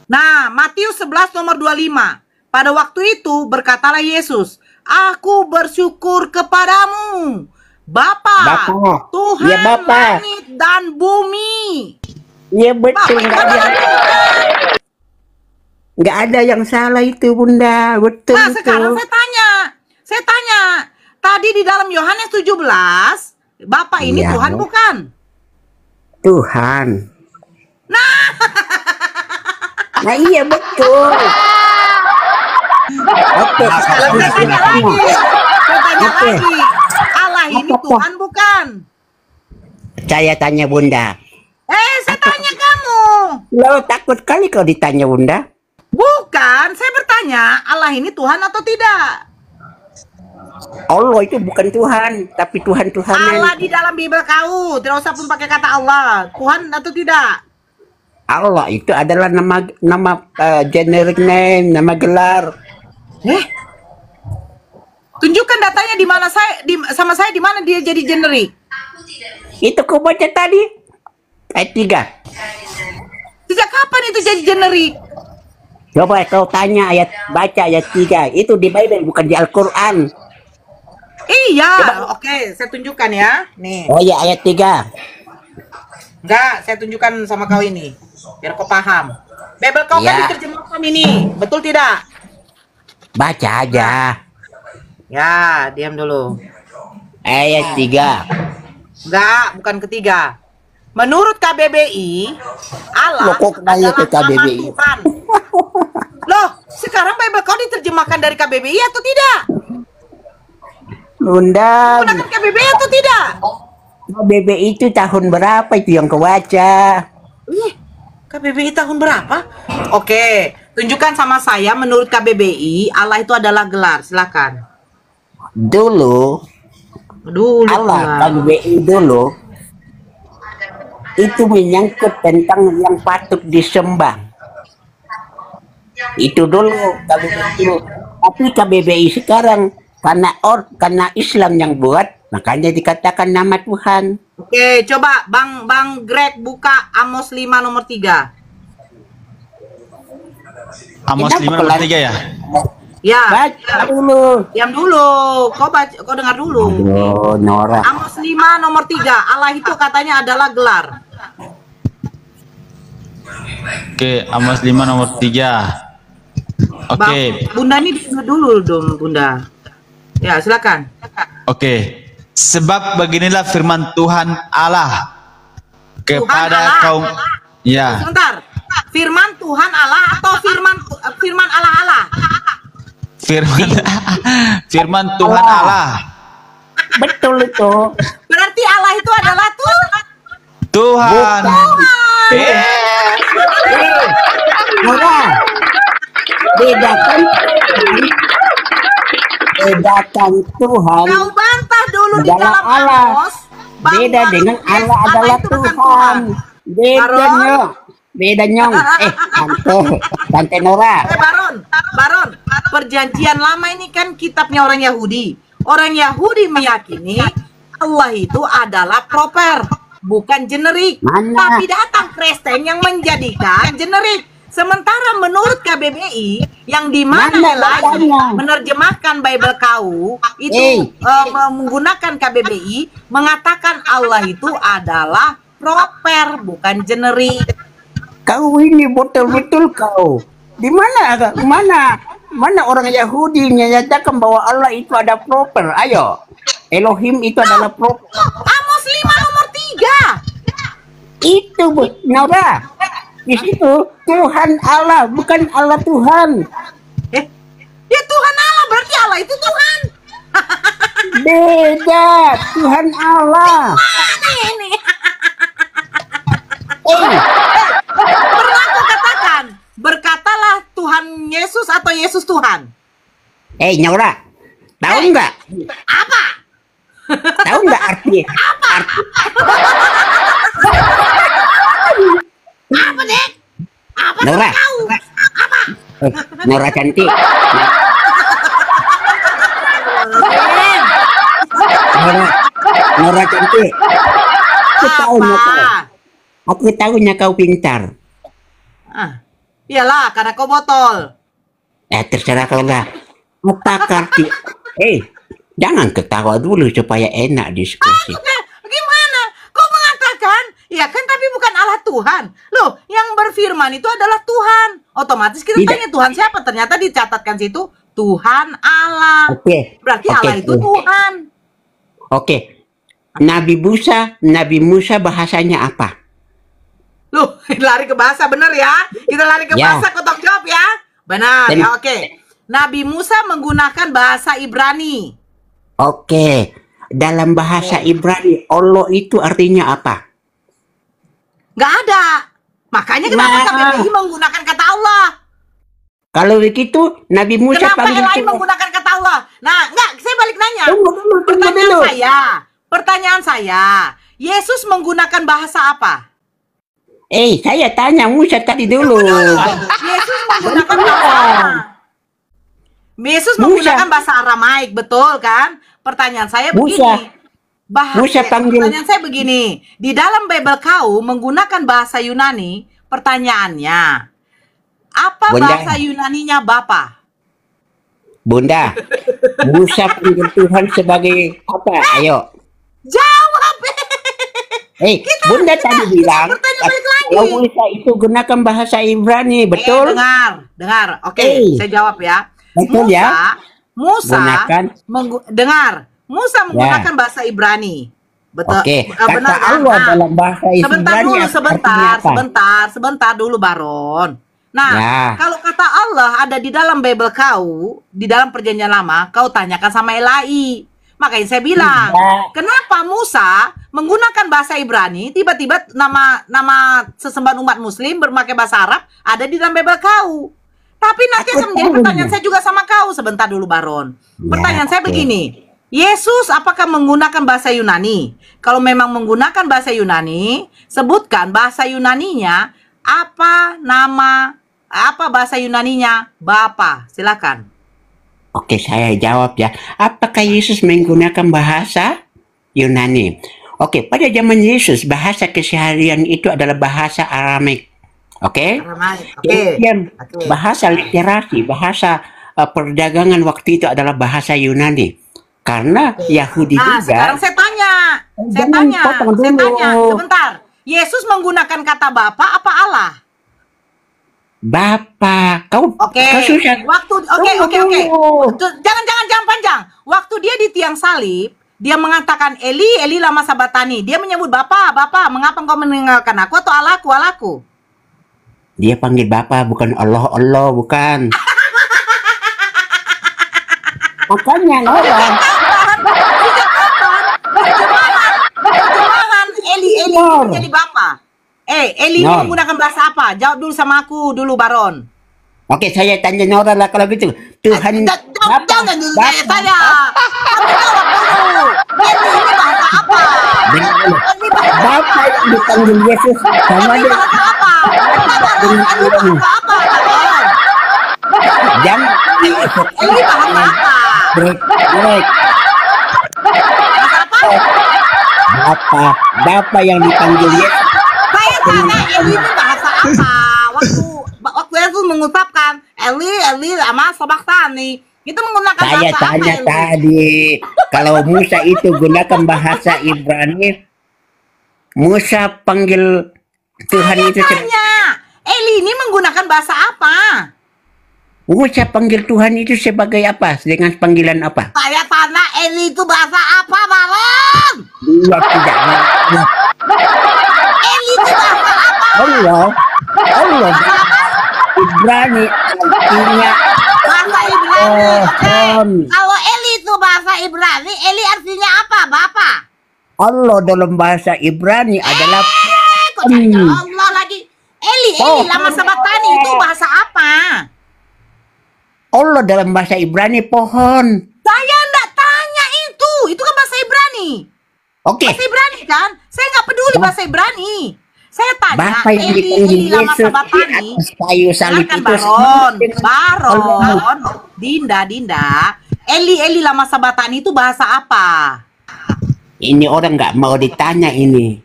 Nah, Matius 11 nomor 25. Pada waktu itu berkatalah Yesus, aku bersyukur kepadamu, Bapa, Bapa. Tuhan Ya, Bapa. langit dan bumi. Iya betul, nggak ada yang salah itu Bunda, betul Nah, sekarang itu. saya tanya, tadi di dalam Yohanes 17, Bapak ini Iya. Tuhan bukan? Tuhan. Nah iya betul. Oke, Saya tanya lagi, Oke. Allah ini Apa? Tuhan bukan? Saya tanya Bunda. Saya tanya kamu. Lo takut kali kalau ditanya Bunda? Bukan, saya bertanya, Allah ini Tuhan atau tidak? Allah itu bukan Tuhan, tapi Tuhan-Tuhanan. Allah di dalam Bible kau, tidak usah pun pakai kata Allah. Tuhan atau tidak? Allah itu adalah nama generic name, nama gelar. Tunjukkan datanya di mana sama saya di mana dia jadi generik. Itu kau baca tadi ayat 3. Sejak kapan itu jadi generik? Coba kau tanya baca ayat 3. Itu di Bible bukan di Al-Quran. Iya, oke, saya tunjukkan ya. Nih, Oh iya ayat 3. enggak, saya tunjukkan sama kau ini, biar kau paham. Bible kau kan Ya. diterjemahkan ini, betul tidak? Baca aja. Ya, diam dulu. Ayat 3. Enggak, bukan ketiga. Menurut KBBI, Allah Loh, kok nanya ke adalah nama KBBI? Tuhan. Loh, sekarang Bible kau diterjemahkan dari KBBI atau tidak? Bunda, Menggunakan KBBI atau tidak? BBI itu tahun berapa itu yang kau baca? KBBI tahun berapa? Oke, tunjukkan sama saya menurut KBBI, Allah itu adalah gelar, silakan. Dulu Allah KBBI dulu itu menyangkut tentang yang patut disembah. Itu dulu KBBI. Tapi KBBI sekarang karena Islam yang buat, makanya dikatakan nama Tuhan. Oke, coba Bang Greg buka Amos 5 nomor 3. Amos Kenapa 5 nomor 3 ya? Ya, Baca dulu. diam dulu. Kau dengar dulu. Oh, Nora. Amos 5 nomor 3. Allah itu katanya adalah gelar. Oke, Amos 5 nomor 3. Oke. Bunda ini dulu dong, Bunda. Ya, silakan. Oke. Sebab beginilah firman Tuhan Allah kepada Allah. kaum ya. Sebentar. Firman Tuhan Allah atau firman Allah? Firman Tuhan Allah. Betul itu. Berarti Allah itu adalah Tuhan. Nora, bedakan Tuhan Kau bantah dulu di adalah dalam Allah. Amos. bahwa Beda dengan Allah Allah adalah itu bukan Tuhan. Beda Baron. nyong. Beda nyong. Tante Nora. Baron, perjanjian lama ini kan kitabnya orang Yahudi. Orang Yahudi meyakini Allah itu adalah proper. bukan generik. Mana? Tapi datang Kristen yang menjadikan generik. Sementara menurut KBBI yang di mana lagi menerjemahkan Bible kau itu menggunakan KBBI mengatakan Allah itu adalah proper bukan generik. Kau ini betul-betul kau. Di mana orang Yahudi menyatakan bahwa Allah itu ada proper? Ayo. Elohim itu adalah proper. Amos 5 nomor 3. Itu Nora. Di situ Tuhan Allah, bukan Allah Tuhan. Ya Tuhan Allah, berarti Allah itu Tuhan. Beda, Tuhan Allah. Mana ini? Pernah aku katakan, berkatalah Tuhan Yesus atau Yesus Tuhan. Nyaura, tahu nggak? Apa? Tahu nggak arti? Apa dek? Apa Nora? tahu? Apa? Nora cantik. Nora cantik. Aku tahunya kau pintar. Iyalah, karena kau botol. Terserah kau lah. Apakah jangan ketawa dulu supaya enak diskusi. Gimana? Kau mengatakan, ya kan tapi bukan Allah Tuhan. Loh, yang berfirman itu adalah Tuhan. Otomatis kita tanya Tuhan siapa? Ternyata dicatatkan situ Tuhan Allah. Berarti Allah itu Tuhan. Nabi Musa bahasanya apa? Loh, lari ke bahasa bener ya? Kita lari ke bahasa, kau tanggung jawab ya? Benar, ya Nabi Musa menggunakan bahasa Ibrani. Dalam bahasa Ibrani, Allah itu artinya apa? Nggak ada. Makanya kenapa KBBI menggunakan kata Allah? Kalau begitu, Nabi Musa kenapa yang lain menggunakan kata Allah? Nah, enggak, saya balik nanya. Pertanyaan saya, Yesus menggunakan bahasa apa? Saya tanya Musa tadi dulu. Yesus menggunakan bahasa apa? Yesus menggunakan bahasa Aramaik, betul kan? Pertanyaan saya begini. Pertanyaan saya begini. Di dalam Bible kau menggunakan bahasa Yunani, pertanyaannya, apa bahasa Yunaninya Bapa? Bunda, Musa panggil Tuhan sebagai apa? Ayo. Jawab. Bunda tadi bilang kalau Musa itu gunakan bahasa Ibrani, betul? Dengar. Saya jawab ya. Betul Musa menggunakan bahasa Ibrani. Betul. Kata Allah dalam bahasa Ibrani. Sebentar dulu Baron. Nah, kalau kata Allah ada di dalam Bible kau, di dalam Perjanjian Lama, kau tanyakan sama Elai. Makanya saya bilang, kenapa Musa menggunakan bahasa Ibrani, tiba-tiba nama sesembahan umat Muslim berpakai bahasa Arab ada di dalam Bible kau. Tapi nanti akan menjadi pertanyaan saya juga sama kau. Sebentar dulu Baron. Pertanyaan saya begini, Yesus apakah menggunakan bahasa Yunani? Kalau memang menggunakan bahasa Yunani, sebutkan bahasa Yunaninya, apa bahasa Yunaninya? Bapa, silakan. Saya jawab ya. Apakah Yesus menggunakan bahasa Yunani? Pada zaman Yesus, bahasa keseharian itu adalah bahasa Aramaik. Bahasa literasi, bahasa perdagangan waktu itu adalah bahasa Yunani. Karena Yahudi juga. Sekarang saya tanya. Sebentar. Yesus menggunakan kata Bapa apa Allah? Bapa. Kau susah. Jangan panjang. Waktu dia di tiang salib, dia mengatakan Eli, Eli lama sabatani. Dia menyebut Bapa. Mengapa engkau meninggalkan aku atau Allahku? Dia panggil Bapa, bukan Allah, bukan. Makanya orang. Terjemahan Eli menjadi Bapa. Eli menggunakan bahasa apa? Jawab dulu sama aku dulu, Baron. Saya tanya Nora lah kalau gitu. Tuhan jangan dulu saya. Jawab dulu. Eli ini bahasa apa? Bapa yang dipanggil Yesus sama dia. Jangan Eli bahasa apa? Break. Bapak yang dipanggil Yesus. Saya tanya Eli itu bahasa apa? Waktu Yesus mengucapkan Eli lama sabachthani, itu menggunakan Saya bahasa tanya apa? tadi, kalau Musa itu gunakan bahasa Ibrani, Musa panggil Tuhan Saya itu tanya, Eli ini menggunakan bahasa apa? Musa panggil Tuhan itu sebagai apa? Dengan panggilan apa? Saya tanya Eli itu bahasa apa, Baron? Dia tidak ngerti. Eli itu bahasa apa? Allah Ibrani artinya Bahasa Ibrani. pohon. Kalau Eli itu bahasa Ibrani, Eli artinya apa, Bapak? Allah dalam bahasa Ibrani adalah Kok tanya Allah lagi? Eli lama sabatani itu bahasa apa? Allah dalam bahasa Ibrani pohon. Saya enggak tanya itu kan bahasa Ibrani. Oke. Bahasa Ibrani kan? Saya nggak peduli bahasa Ibrani. Saya tanya Bapak yang Eli dipanggil lama Yesus di sabatani. atas kayu salib Silakan, itu Baron, Dinda, Eli lama sabatani itu bahasa apa? Ini orang nggak mau ditanya ini.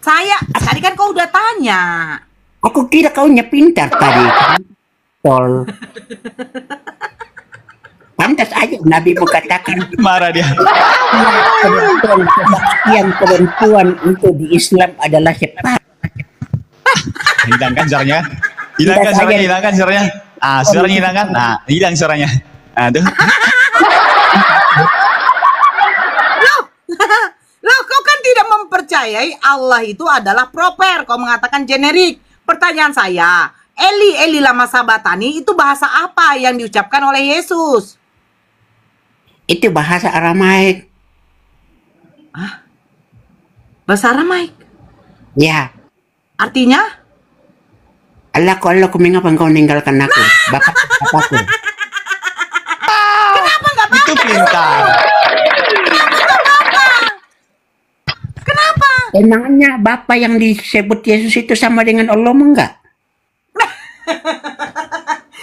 Saya tadi kan kau udah tanya. Aku kira kau pintar tadi. Tol. Pantas aja Nabi mengatakan Marah dia. perempuan itu di Islam adalah sepat. Hilangkan suaranya. Hilangkan suaranya. Ah, suaranya hilangkan. Nah, hilang suaranya. Aduh. Loh, kau kan tidak mempercayai Allah itu adalah proper. Kau mengatakan generik. Pertanyaan saya, Eli lama sabatani itu bahasa apa yang diucapkan oleh Yesus? Itu bahasa Aramaik. Bahasa Aramaik? Ya. Artinya? Allahku, mengapa engkau meninggalkan aku? Bapakku. Kenapa nggak Bapak? Itu pintar. Kenapa? Emangnya Bapak yang disebut Yesus itu sama dengan Allah enggak?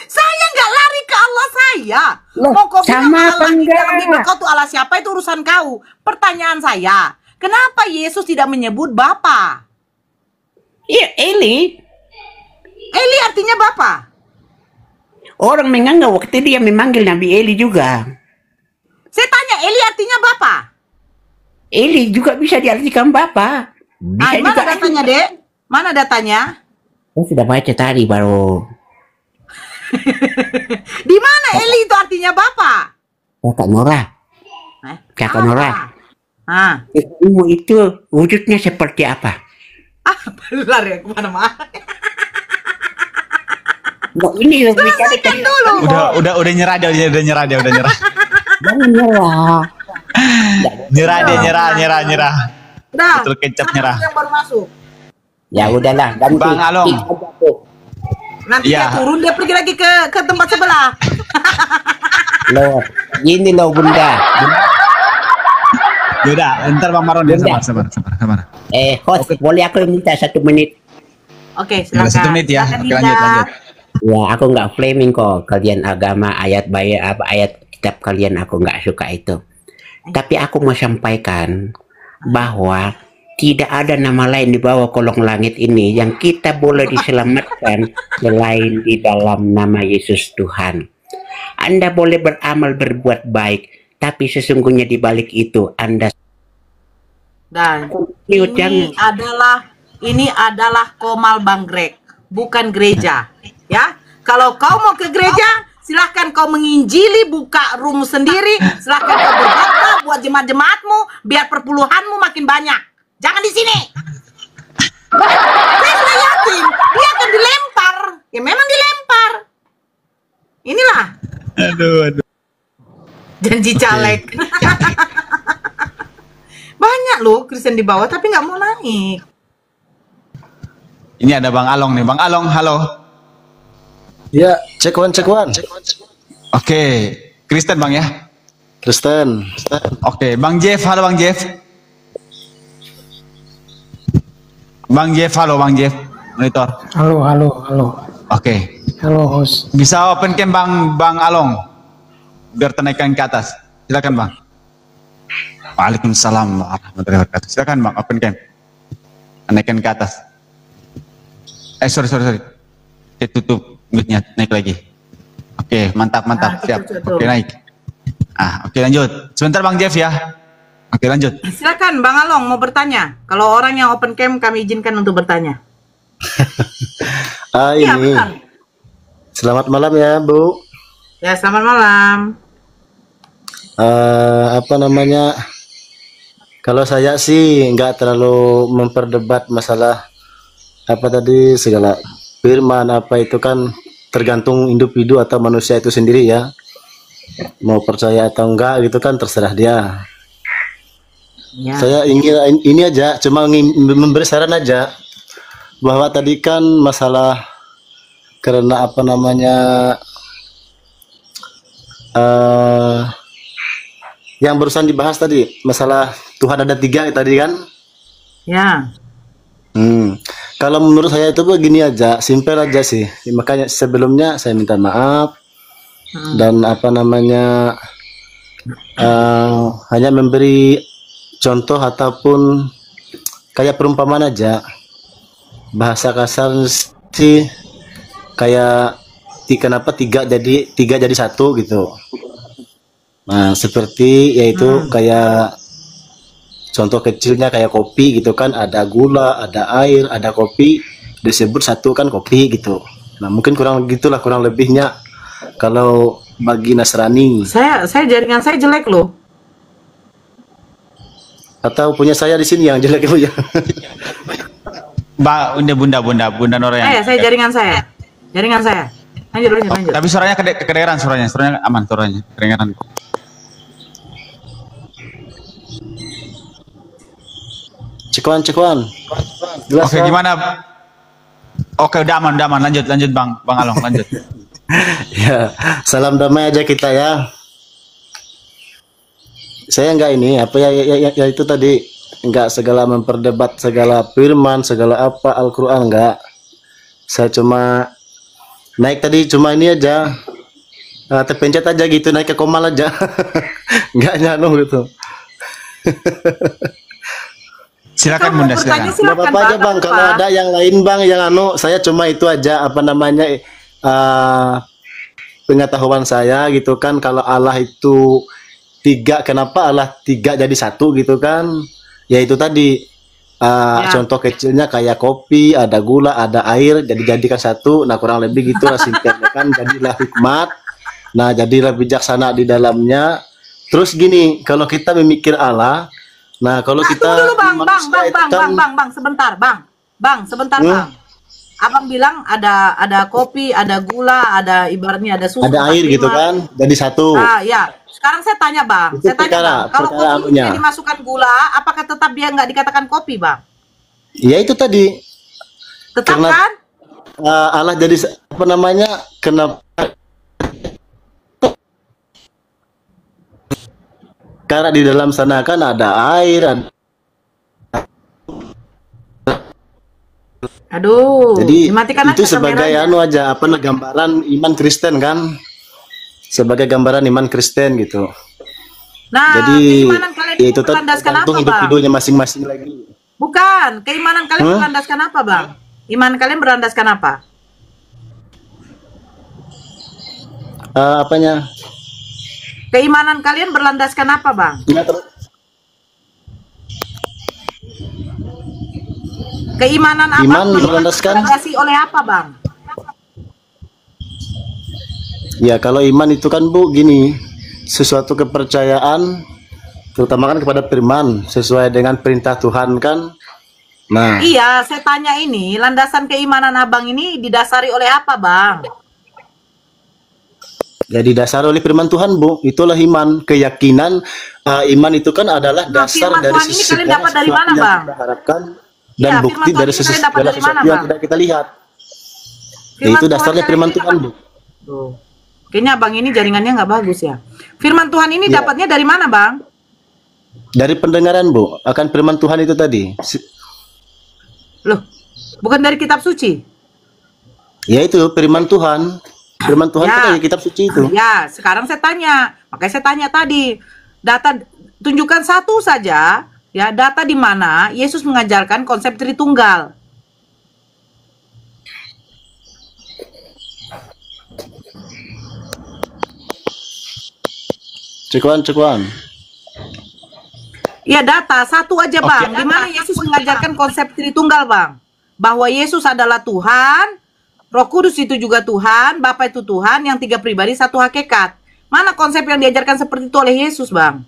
Saya nggak lari ke Allah saya. Loh, Mau kau bilang sama apa Allah di dalam enggak? hidup kau tuh Allah siapa itu urusan kau. Pertanyaan saya, kenapa Yesus tidak menyebut Bapa? Iya, Eli. Eli artinya Bapa. Orang menganggap waktu dia memanggil Nabi Eli juga. Saya tanya, Eli artinya Bapa? Eli juga bisa diartikan Bapak. Bisa Mana juga. datanya, Dek? Mana datanya? Saya sudah baca tadi baru. Di mana Eli itu artinya Bapa? Kakak Nora. Kakak Nora. Ilmu itu wujudnya seperti apa? Belar ya kemana-mana. Nggak, ini Selesaikan dulu. Udah nyerah dia, udah nyerah. Jangan nyerah. Nyerah. Udah. Betul kecap nyerah. Yang baru masuk. Ya udahlah, ganti. Bang Along. Nanti Iya. dia turun, dia pergi lagi ke tempat sebelah. Loh, ini loh Bunda. Yaudah, ntar Bang Maron dia sabar. Host, boleh aku minta 1 menit? Oke, Udah silakan. 1 menit ya. Silakan, Oke, Dinda. lanjut. Ya, aku nggak flaming kok. Kalian agama, ayat kitab kalian aku nggak suka itu. Tapi aku mau sampaikan bahwa tidak ada nama lain di bawah kolong langit ini yang kita boleh diselamatkan selain di dalam nama Yesus Tuhan. Anda boleh beramal berbuat baik, tapi sesungguhnya di balik itu Anda Dan ini adalah Komal Banggrek, bukan gereja. Ya, kalau kau mau ke gereja, silahkan kau menginjili, buka room sendiri, silahkan kau berkhotbah buat jemaat-jemaatmu, biar perpuluhanmu makin banyak. Jangan di sini. Saya sudah yakin dia akan dilempar. Ya memang dilempar. Inilah. Aduh. Janji caleg. Banyak loh Kristen di bawah tapi nggak mau naik. Ini ada Bang Along nih. Bang Along, halo. Ya, cek one. Oke, Kristen Bang ya? Kristen. Oke, Bang Jeff, halo Bang Jeff. Bang Jeff, monitor. Halo. Oke. Halo, host. Bisa open cam Bang Along. Biar tenaikkan ke atas. Silakan Bang. Waalaikumsalam warahmatullahi wabarakatuh. Silakan Bang, open cam. Naikkan ke atas. Sorry. Tutup mic-nya, naik lagi. Oke, mantap. Siap. Oke, naik. Oke, lanjut. Sebentar Bang Jeff ya. Oke, lanjut. Silakan Bang Along mau bertanya. Kalau orang yang open cam kami izinkan untuk bertanya. Ini. Benar. Selamat malam ya, Bu. Ya, selamat malam. Apa namanya? Kalau saya sih nggak terlalu memperdebat masalah apa tadi segala firman apa itu kan tergantung individu atau manusia itu sendiri ya. Mau percaya atau enggak gitu kan terserah dia. Ya. Saya ingin ini aja, cuma memberi saran aja bahwa tadi kan masalah karena apa namanya yang barusan dibahas tadi masalah Tuhan ada 3 tadi kan? Ya. Kalau menurut saya itu begini aja, simpel aja sih. Makanya sebelumnya saya minta maaf dan apa namanya hanya memberi contoh ataupun kayak perumpamaan aja. Bahasa kasar sih kayak kenapa 3 jadi 1 gitu. Nah, seperti yaitu kayak contoh kecilnya kayak kopi gitu kan, ada gula, ada air, ada kopi, disebut 1 kan kopi gitu. Nah, mungkin kurang lebihnya kalau bagi Nasrani. Saya jaringan saya jelek loh. Atau punya saya di sini yang jelek ya? Bunda Nora yang. Saya jaringan saya. Lanjut. Tapi suaranya kedengeran suaranya aman suaranya, kedengeran. Cekuan. Jelas, Oke, gimana? Oke, udah aman. Lanjut Bang Along, lanjut. Ya, salam damai aja kita ya. Saya enggak ini apa ya itu tadi enggak segala memperdebat segala firman, segala apa Al-Qur'an enggak. Saya cuma naik tadi cuma ini aja. Terpencet aja gitu, naik ke komal aja. Enggak nyano gitu. Silakan Bunda, silakan. Enggak apa-apa aja Bang, kalau ada yang lain Bang yang saya cuma itu aja apa namanya pengetahuan saya gitu kan, kalau Allah itu 3, kenapa Allah 3 jadi 1 gitu kan? Ya itu tadi contoh kecilnya kayak kopi, ada gula, ada air, jadikan 1. Nah, kurang lebih gitulah simpelnya kan, jadilah hikmat. Nah, jadilah bijaksana di dalamnya. Terus gini, kalau kita memikir Allah, nah kalau kita dulu Bang, sebentar Bang. Abang bilang ada kopi, ada gula, ada ibaratnya ada susu, ada air gitu kan, jadi 1. Ya. Sekarang saya tanya Bang, kalau kopi ini dimasukkan gula, apakah tetap dia nggak dikatakan kopi Bang? Ya itu tadi. Tetap karena, kan? Allah jadi apa namanya? Kenapa? Karena di dalam sana kan ada air. Aduh. Jadi dimatikan itu sebagai aja apa gambaran iman Kristen kan? Sebagai gambaran iman Kristen gitu. Nah, jadi keimanan kalian itu berlandaskan apa, Bang? Individunya masing-masing lagi. Bukan, keimanan kalian berlandaskan apa, Bang? Iman kalian berlandaskan apa? Apanya? Keimanan kalian berlandaskan apa, Bang? Keimanan apa? Iman berlandaskan dilandasi oleh apa, Bang? Ya, kalau iman itu kan Bu gini, sesuatu kepercayaan terutama kan kepada firman sesuai dengan perintah Tuhan kan. Nah, iya, saya tanya ini, landasan keimanan Abang ini didasari oleh apa, Bang? Ya didasari oleh firman Tuhan, Bu. Itulah iman, keyakinan. Iman itu kan adalah dasar dari Tuhan ini kalian dapat dari mana, Bang? Kita harapkan dan bukti dari segala sesuatu yang tidak kita lihat. Itu dasarnya firman Tuhan, Bu. Tuh. Kayaknya Bang ini jaringannya nggak bagus ya. Firman Tuhan ini dapatnya dari mana, Bang? Dari pendengaran, Bu. Akan firman Tuhan itu tadi. Loh, bukan dari kitab suci? Ya itu firman Tuhan. Firman Tuhan itu dari kitab suci itu. Ya, sekarang saya tanya. Makanya saya tanya tadi. tunjukkan satu saja ya data di mana Yesus mengajarkan konsep Tritunggal. Cekuan. Ya data satu aja Bang, di mana Yesus mengajarkan konsep Tritunggal Bang, bahwa Yesus adalah Tuhan, Roh Kudus itu juga Tuhan, Bapa itu Tuhan, yang tiga pribadi satu hakikat. Mana konsep yang diajarkan seperti itu oleh Yesus Bang?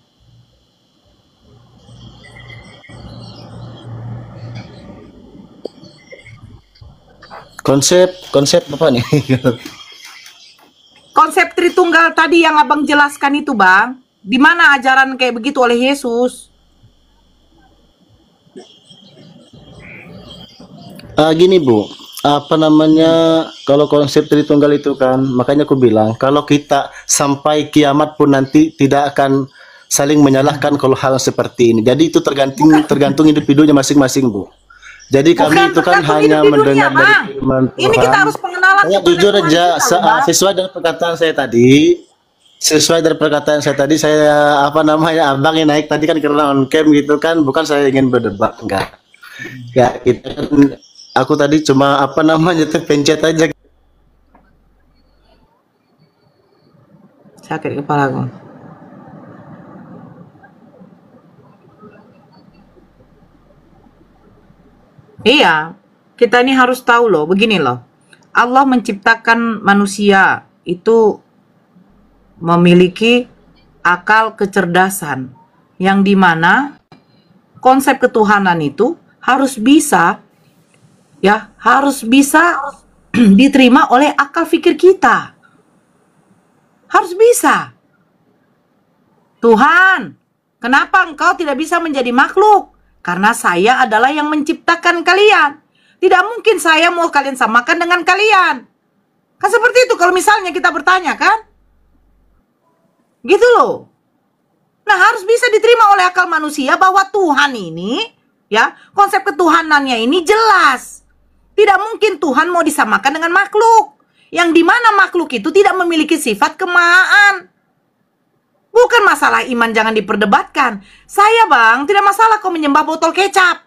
Konsep apa nih? Konsep Tritunggal tadi yang Abang jelaskan itu Bang, di mana ajaran kayak begitu oleh Yesus? Gini Bu, apa namanya, kalau konsep Tritunggal itu kan, makanya aku bilang kalau kita sampai kiamat pun nanti tidak akan saling menyalahkan kalau hal seperti ini. Jadi itu tergantung individunya masing-masing Bu. Jadi kami itu kan hanya mendengar dari firman Tuhan. Ini kita harus pengenalan. Jujur aja, sesuai dengan perkataan saya tadi, saya apa namanya, abang yang naik tadi kan karena on cam gitu kan, bukan saya ingin berdebat, enggak. Ya kita kan, aku tadi cuma apa namanya terpencet aja. Sakit kepalaku. Iya, kita ini harus tahu loh, begini loh. Allah menciptakan manusia itu memiliki akal kecerdasan yang dimana konsep ketuhanan itu harus bisa diterima oleh akal pikir kita. Harus bisa. Tuhan, kenapa engkau tidak bisa menjadi makhluk? Karena saya adalah yang menciptakan kalian. Tidak mungkin saya mau kalian samakan dengan kalian. Kan seperti itu kalau misalnya kita bertanya kan? Gitu loh. Nah harus bisa diterima oleh akal manusia bahwa Tuhan ini, ya, konsep ketuhanannya ini jelas. Tidak mungkin Tuhan mau disamakan dengan makhluk. Yang dimana makhluk itu tidak memiliki sifat kemahaan. Bukan masalah iman, jangan diperdebatkan. Saya Bang, tidak masalah kau menyembah botol kecap.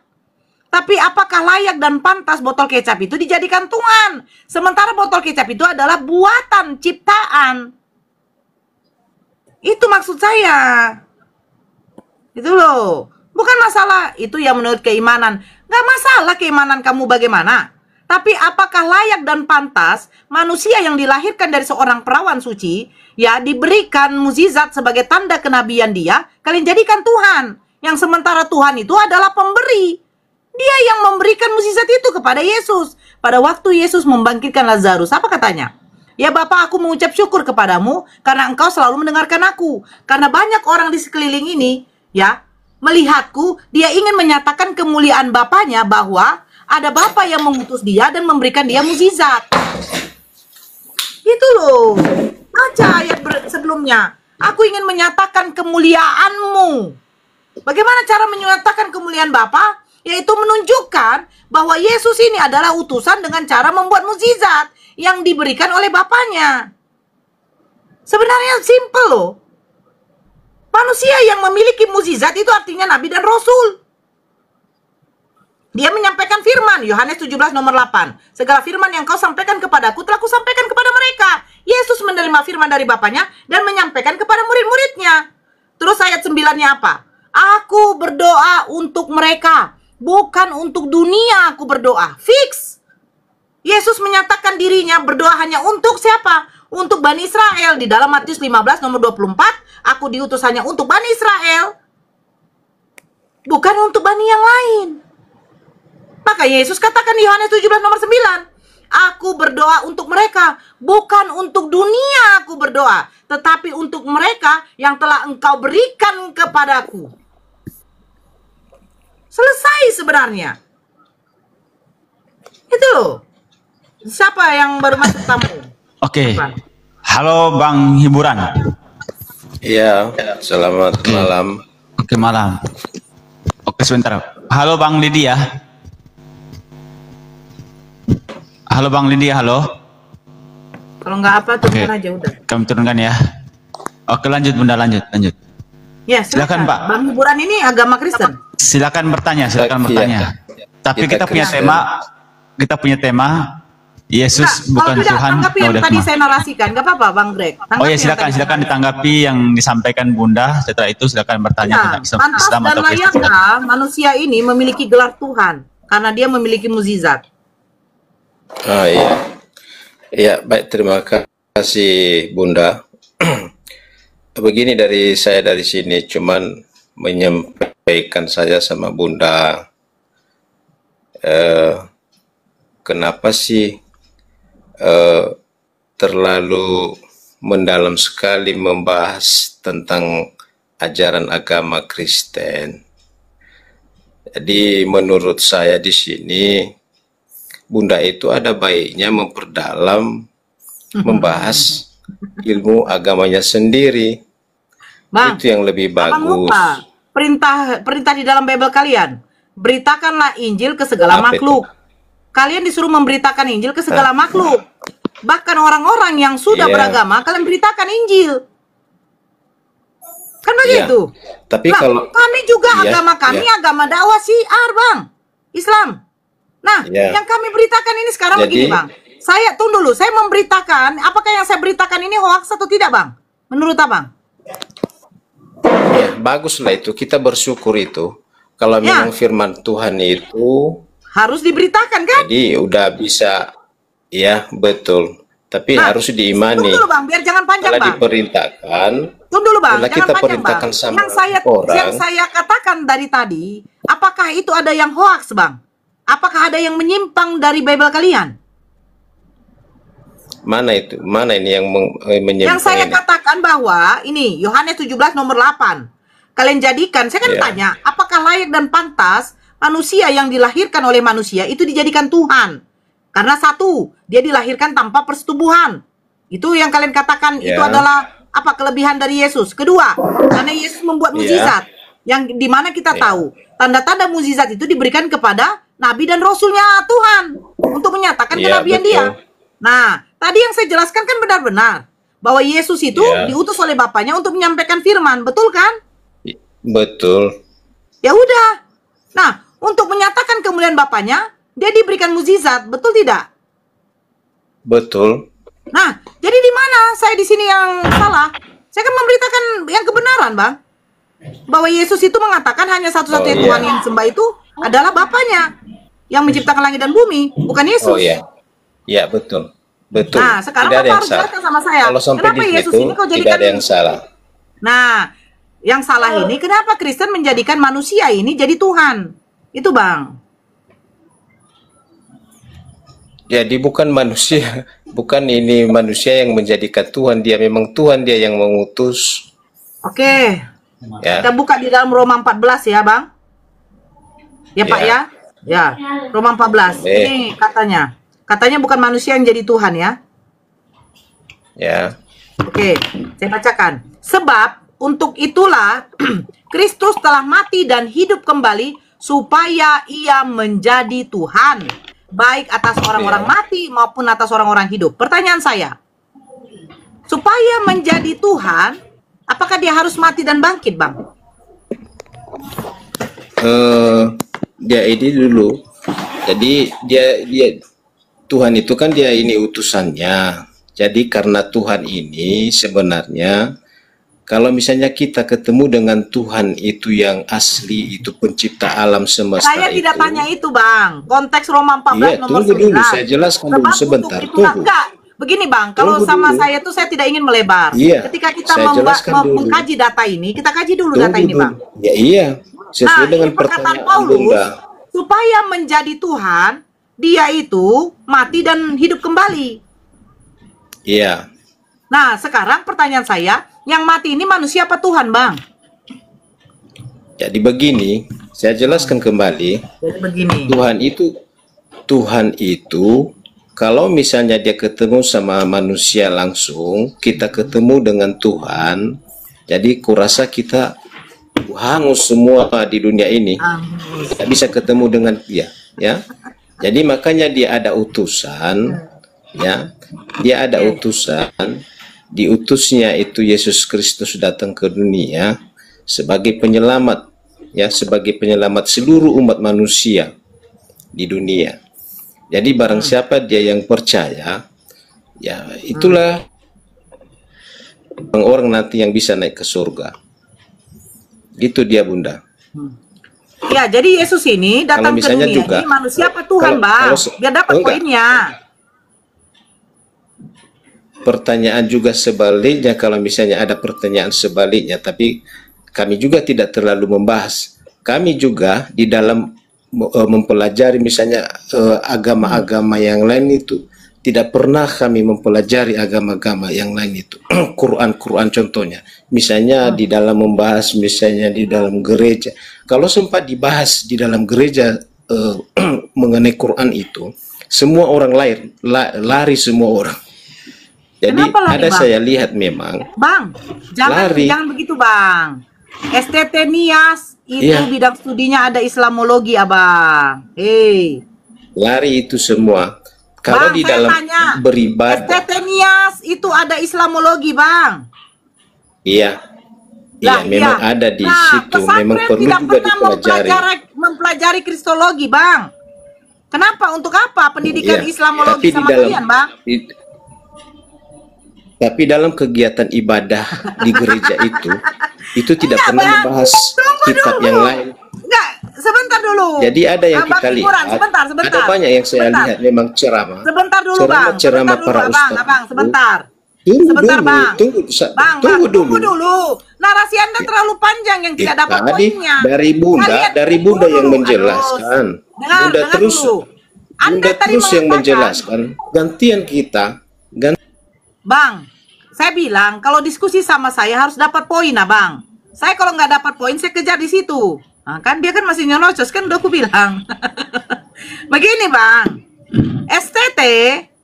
Tapi apakah layak dan pantas botol kecap itu dijadikan Tuhan? Sementara botol kecap itu adalah buatan, ciptaan. Itu maksud saya. Itu loh. Bukan masalah itu yang menurut keimanan. Gak masalah keimanan kamu bagaimana. Tapi apakah layak dan pantas manusia yang dilahirkan dari seorang perawan suci, ya, diberikan mukjizat sebagai tanda kenabian dia, kalian jadikan Tuhan. Yang sementara Tuhan itu adalah pemberi. Dia yang memberikan mukjizat itu kepada Yesus. Pada waktu Yesus membangkitkan Lazarus, apa katanya? Ya Bapa, aku mengucap syukur kepadamu karena engkau selalu mendengarkan aku. Karena banyak orang di sekeliling ini, ya, melihatku, dia ingin menyatakan kemuliaan Bapanya bahwa ada Bapa yang mengutus dia dan memberikan dia mukjizat. Itu loh. Baca ayat sebelumnya. Aku ingin menyatakan kemuliaanmu. Bagaimana cara menyatakan kemuliaan Bapa? Yaitu menunjukkan bahwa Yesus ini adalah utusan dengan cara membuat mukjizat yang diberikan oleh Bapanya. Sebenarnya simple loh. Manusia yang memiliki mukjizat itu artinya nabi dan rasul. Dia menyampaikan firman, Yohanes 17 nomor 8. Segala firman yang kau sampaikan kepadaku telah kusampaikan kepada mereka. Yesus menerima firman dari Bapanya dan menyampaikan kepada murid-muridnya. Terus ayat 9-nya apa? Aku berdoa untuk mereka, bukan untuk dunia aku berdoa. Fix. Yesus menyatakan dirinya berdoa hanya untuk siapa? Untuk Bani Israel. Di dalam Matius 15 nomor 24, aku diutus hanya untuk Bani Israel, bukan untuk Bani yang lain. Maka Yesus katakan di Yohanes 17 nomor 9, aku berdoa untuk mereka, bukan untuk dunia aku berdoa, tetapi untuk mereka yang telah engkau berikan kepadaku. Selesai sebenarnya. Itu loh. Siapa yang baru masuk tamu? Oke. Halo Bang Hiburan. Iya, selamat malam. Oke, malam. Oke, sebentar. Halo Bang Lydia. Halo Bang Lydia, halo. Kalau nggak apa, turun aja udah. Kami turunkan ya. Oke, lanjut Bunda, lanjut. Ya, Silakan, Pak. Bang Hiburan ini agama Kristen. Silakan bertanya, silakan Iya. bertanya. Tapi kita punya Kristen. tema, Yesus bukan Kalau tidak, Tuhan. tanggapi yang tadi saya narasikan, nggak apa-apa, Bang Greg. Oh ya, Tanggapi yang tadi. silakan ditanggapi yang disampaikan Bunda. Setelah itu silakan bertanya Ya, tentang Islam, pantas Islam dan atau Kristen. layakkah manusia ini memiliki gelar Tuhan karena dia memiliki mukjizat? Ah, iya. Iya, baik, terima kasih Bunda. Begini dari saya dari sini cuman menyampaikan saja sama Bunda, kenapa sih terlalu mendalam sekali membahas tentang ajaran agama Kristen. Jadi menurut saya di sini Bunda itu ada baiknya memperdalam, membahas ilmu agamanya sendiri. Bang, Itu yang lebih Abang bagus. lupa perintah di dalam Bible kalian. Beritakanlah Injil ke segala Apa itu? makhluk. Kalian disuruh memberitakan Injil ke segala makhluk. Bahkan orang-orang yang sudah Iya. beragama, kalian beritakan Injil. Kan begitu? Tapi Nah, kalau kami juga Iya, agama kami iya. agama dakwah syiar, Bang. Islam. Nah, Iya. yang kami beritakan ini sekarang Jadi- begini, Bang. Saya tunggu dulu, saya memberitakan apakah yang saya beritakan ini hoax atau tidak, Bang? Menurut Abang? ya, baguslah itu, kita bersyukur itu. Kalau Ya. memang firman Tuhan itu, Harus diberitakan kan? jadi udah bisa, ya betul. Tapi Nah, harus diimani. Tunggu dulu, Bang, biar jangan panjang, Kalau Bang. diperintahkan, Tunggu dulu, Bang, bila jangan kita panjang, Bang. perintahkan sama Yang orang, saya katakan dari tadi, apakah itu ada yang hoax, Bang? Apakah ada yang menyimpang dari Bible kalian? mana itu? Mana ini yang menyimpang Yang saya ini? katakan bahwa ini Yohanes 17 nomor 8. Kalian jadikan, saya kan Iya. tanya, apakah layak dan pantas manusia yang dilahirkan oleh manusia itu dijadikan Tuhan? Karena satu, dia dilahirkan tanpa persetubuhan. Itu yang kalian katakan itu Iya. adalah apa kelebihan dari Yesus. Kedua, karena Yesus membuat Iya. mukjizat yang dimana kita Iya. tahu tanda-tanda mukjizat itu diberikan kepada nabi dan rasulnya Tuhan untuk menyatakan Iya, kenabian betul. dia. Nah, tadi yang saya jelaskan kan benar-benar bahwa Yesus itu Iya. diutus oleh Bapaknya untuk menyampaikan firman, betul kan? Betul. Ya udah. Nah, untuk menyatakan kemuliaan Bapaknya, dia diberikan mukjizat, betul tidak? Betul. Nah, jadi di mana saya di sini yang salah? Saya kan memberitakan yang kebenaran, Bang. Bahwa Yesus itu mengatakan hanya satu-satunya Oh, iya. Tuhan yang sembah itu adalah Bapaknya yang menciptakan langit dan bumi, bukan Yesus. Oh ya. Ya, betul. Betul. Nah, sekarang tidak ada Bapak yang harus salah. jelaskan sama saya. Kalau sampai Kenapa di Yesus situ ini kok tidak jadikan ada yang salah. Nah, yang salah ini kenapa Kristen menjadikan manusia ini jadi Tuhan? Itu, Bang. Jadi bukan manusia, bukan ini manusia yang menjadikan Tuhan, dia memang Tuhan, dia yang mengutus. Oke. Ya. Kita buka di dalam Roma 14 ya, Bang. Ya, Pak Ya. ya. Ya, Roma 14. Boleh. Ini katanya. Katanya bukan manusia yang jadi Tuhan ya. Ya. Oke, saya bacakan. Sebab untuk itulah Kristus telah mati dan hidup kembali supaya ia menjadi Tuhan, baik atas orang-orang mati maupun atas orang-orang hidup. Pertanyaan saya, supaya menjadi Tuhan, apakah dia harus mati dan bangkit, Bang? Dia ini dulu. Jadi dia Tuhan itu kan dia ini utusannya. Jadi karena Tuhan ini sebenarnya kalau misalnya kita ketemu dengan Tuhan itu yang asli, itu pencipta alam semesta Saya itu. tidak tanya itu, Bang. Konteks Roma 14 Iya, nomor tunggu 9. dulu, saya jelaskan dulu Sebab sebentar, untuk itulah, tunggu. enggak. Begini, Bang, kalau Tunggu sama dulu. saya tuh saya tidak ingin melebar. Iya, Ketika kita saya jelaskan dulu. mengkaji data ini, kita kaji dulu Tunggu data ini, dulu. Bang. Ya iya, sesuai Nah, dengan ini perkataan pertanyaan Paulus, Bunda. supaya menjadi Tuhan, dia itu mati dan hidup kembali. Iya. Nah, sekarang pertanyaan saya, yang mati ini manusia apa Tuhan, Bang? Jadi begini, saya jelaskan kembali. Jadi begini. Tuhan itu kalau misalnya dia ketemu sama manusia langsung, kita ketemu dengan Tuhan. Jadi kurasa kita hangus semua di dunia ini. Tidak bisa ketemu dengan dia, ya. Jadi makanya dia ada utusan, ya. Dia ada utusan. Diutusnya itu Yesus Kristus datang ke dunia sebagai penyelamat, ya, sebagai penyelamat seluruh umat manusia di dunia. Jadi barang siapa dia yang percaya, ya itulah orang nanti yang bisa naik ke surga. Gitu dia, Bunda. Ya, jadi Yesus ini datang ke dunia juga, ini manusia apa Tuhan, Bang? Biar dapat poinnya. Pertanyaan juga sebaliknya, kalau misalnya ada pertanyaan sebaliknya, tapi kami juga tidak terlalu membahas. Kami juga di dalam mempelajari misalnya agama-agama yang lain itu, tidak pernah kami mempelajari agama-agama yang lain itu. Quran contohnya. Misalnya di dalam membahas, misalnya di dalam gereja. Kalau sempat dibahas di dalam gereja mengenai Quran itu, semua orang lari semua orang. Jadi ada Bang? Saya lihat memang. Bang, jangan begitu Bang. STT Nias itu bidang studinya ada Islamologi, Abang. Lari itu semua. Kalau di dalam beribadah, STT Nias itu ada Islamologi, Bang. Iya, memang ada di situ. Memang perlu juga dipelajari. Mempelajari Kristologi, Bang. Kenapa? Untuk apa pendidikan Islamologi sama kalian, Bang? Tapi dalam kegiatan ibadah di gereja itu tidak pernah membahas kitab yang lain. Enggak, sebentar dulu. Jadi ada yang kita lihat, sebentar. ada banyak yang saya lihat memang ceramah. Sebentar dulu, Bang. Ceramah para ustaz. Bang, sebentar. Tunggu dulu. Narasi Anda terlalu panjang yang tidak dapat poinnya. Dari Bunda yang menjelaskan. Bunda terus yang menjelaskan. Gantian kita. Bang, saya bilang kalau diskusi sama saya harus dapat poin, Bang. Saya kalau nggak dapat poin, saya kejar di situ. Nah, kan dia kan masih nyelocos, kan udah aku bilang. Begini, Bang. STT,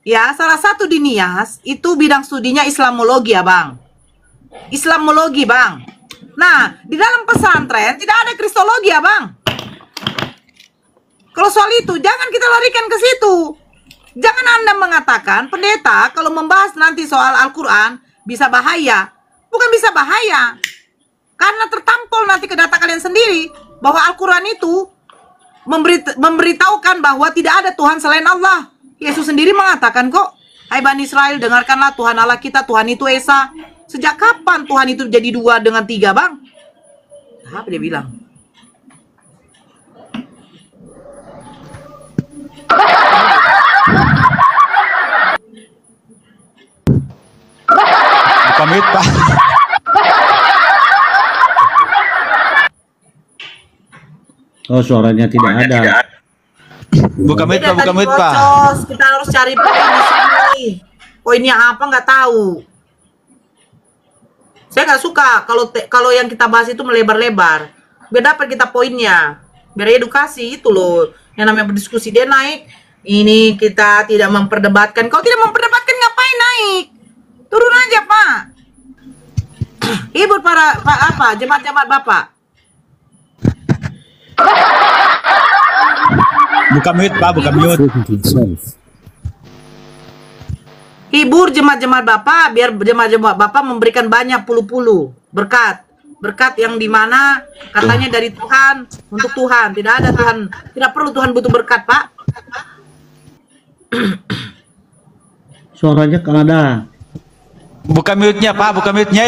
ya salah satu di Nias, itu bidang studinya Islamologi, ya, Bang. Islamologi, Bang. Nah, di dalam pesantren tidak ada Kristologi, ya, Bang. Kalau soal itu, jangan kita larikan ke situ. Jangan Anda mengatakan, pendeta, kalau membahas nanti soal Al-Quran, bisa bahaya. Bukan bisa bahaya. Karena tertampol nanti ke data kalian sendiri, bahwa Al-Quran itu memberitahukan bahwa tidak ada Tuhan selain Allah. Yesus sendiri mengatakan kok, hai Bani Israel, dengarkanlah Tuhan Allah kita, Tuhan itu Esa. Sejak kapan Tuhan itu jadi 2 dengan 3, Bang? Apa dia bilang? Bukan mute, Pak. Oh, suaranya tidak ada. Bukan mute, Pak. Bukan mute, Pak. Kita harus cari poin di sini. Poinnya apa nggak tahu. Saya nggak suka kalau yang kita bahas itu melebar-lebar. Biar dapat kita poinnya. Biar edukasi itu loh. Yang namanya berdiskusi dia naik. Ini kita tidak memperdebatkan. Kalau tidak memperdebatkan ngapain naik? Turun aja, Pak. Ibu para apa? Jemaat-jemaat Bapak. Bukan mute, Pak. Bukan mute. Hibur jemaat-jemaat Bapak, biar jemaat-jemaat Bapak memberikan banyak puluh-puluh berkat. Berkat yang dimana katanya dari Tuhan untuk Tuhan. Tidak ada Tuhan, tidak perlu Tuhan butuh berkat, Pak. Suaranya kan ada. Bukan mute-nya, Pak. Bukan mute-nya,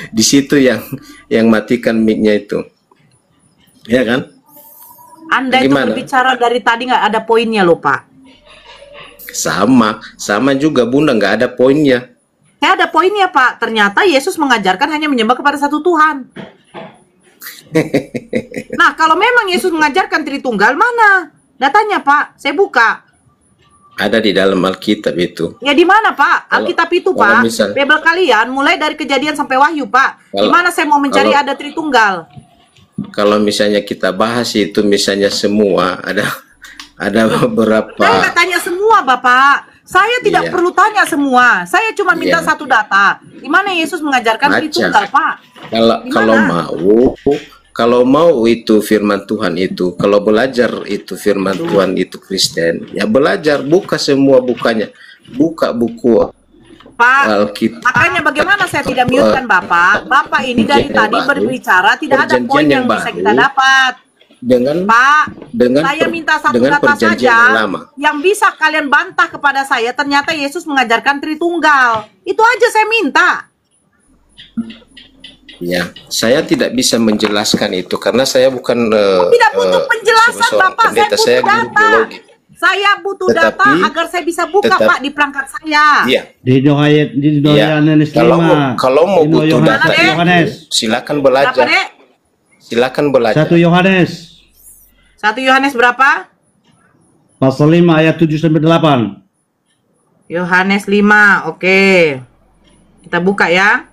Di situ yang matikan mic-nya itu. Ya kan? Anda itu berbicara dari tadi nggak ada poinnya loh, Pak. Sama juga Bunda, nggak ada poinnya. Saya ada poinnya, Pak. Ternyata Yesus mengajarkan hanya menyembah kepada satu Tuhan. Nah, kalau memang Yesus mengajarkan Tritunggal, mana datanya, Pak? Saya buka. Ada di dalam Alkitab itu. Ya di mana, Pak? Alkitab itu, Pak. Bibel kalian mulai dari Kejadian sampai Wahyu, Pak. Di mana saya mau mencari ada Tritunggal? Kalau misalnya kita bahas itu, misalnya semua ada beberapa. Saya nggak tanya semua, Bapak. Saya tidak perlu tanya semua. Saya cuma minta satu data. Di mana Yesus mengajarkan Tritunggal, Pak? kalau mau itu firman Tuhan itu, kalau belajar itu firman Tuhan itu Kristen, ya belajar, buka semua bukanya, buka buku Pak, Alkitab. makanya bagaimana saya tidak mute-kan Bapak? Bapak ini dari tadi berbicara tidak ada poin yang bisa kita dapat. Dengan Pak, dengan saya minta satu dengan kata perjanjian saja yang lama. yang bisa kalian bantah kepada saya. Ternyata Yesus mengajarkan Tritunggal. Itu aja saya minta. Ya, saya tidak bisa menjelaskan itu karena saya bukan Tidak butuh penjelasan Bapak, saya butuh data. Saya butuh data agar saya bisa buka Pak di perangkat saya. Iya. Di ayat di Yohanes 5. Kalau mau butuh data Yohanes. silakan belajar. Silakan belajar. 1 Yohanes. 1 Yohanes berapa? Pasal 5 ayat 7 sampai 8. Yohanes 5. Oke. Kita buka ya.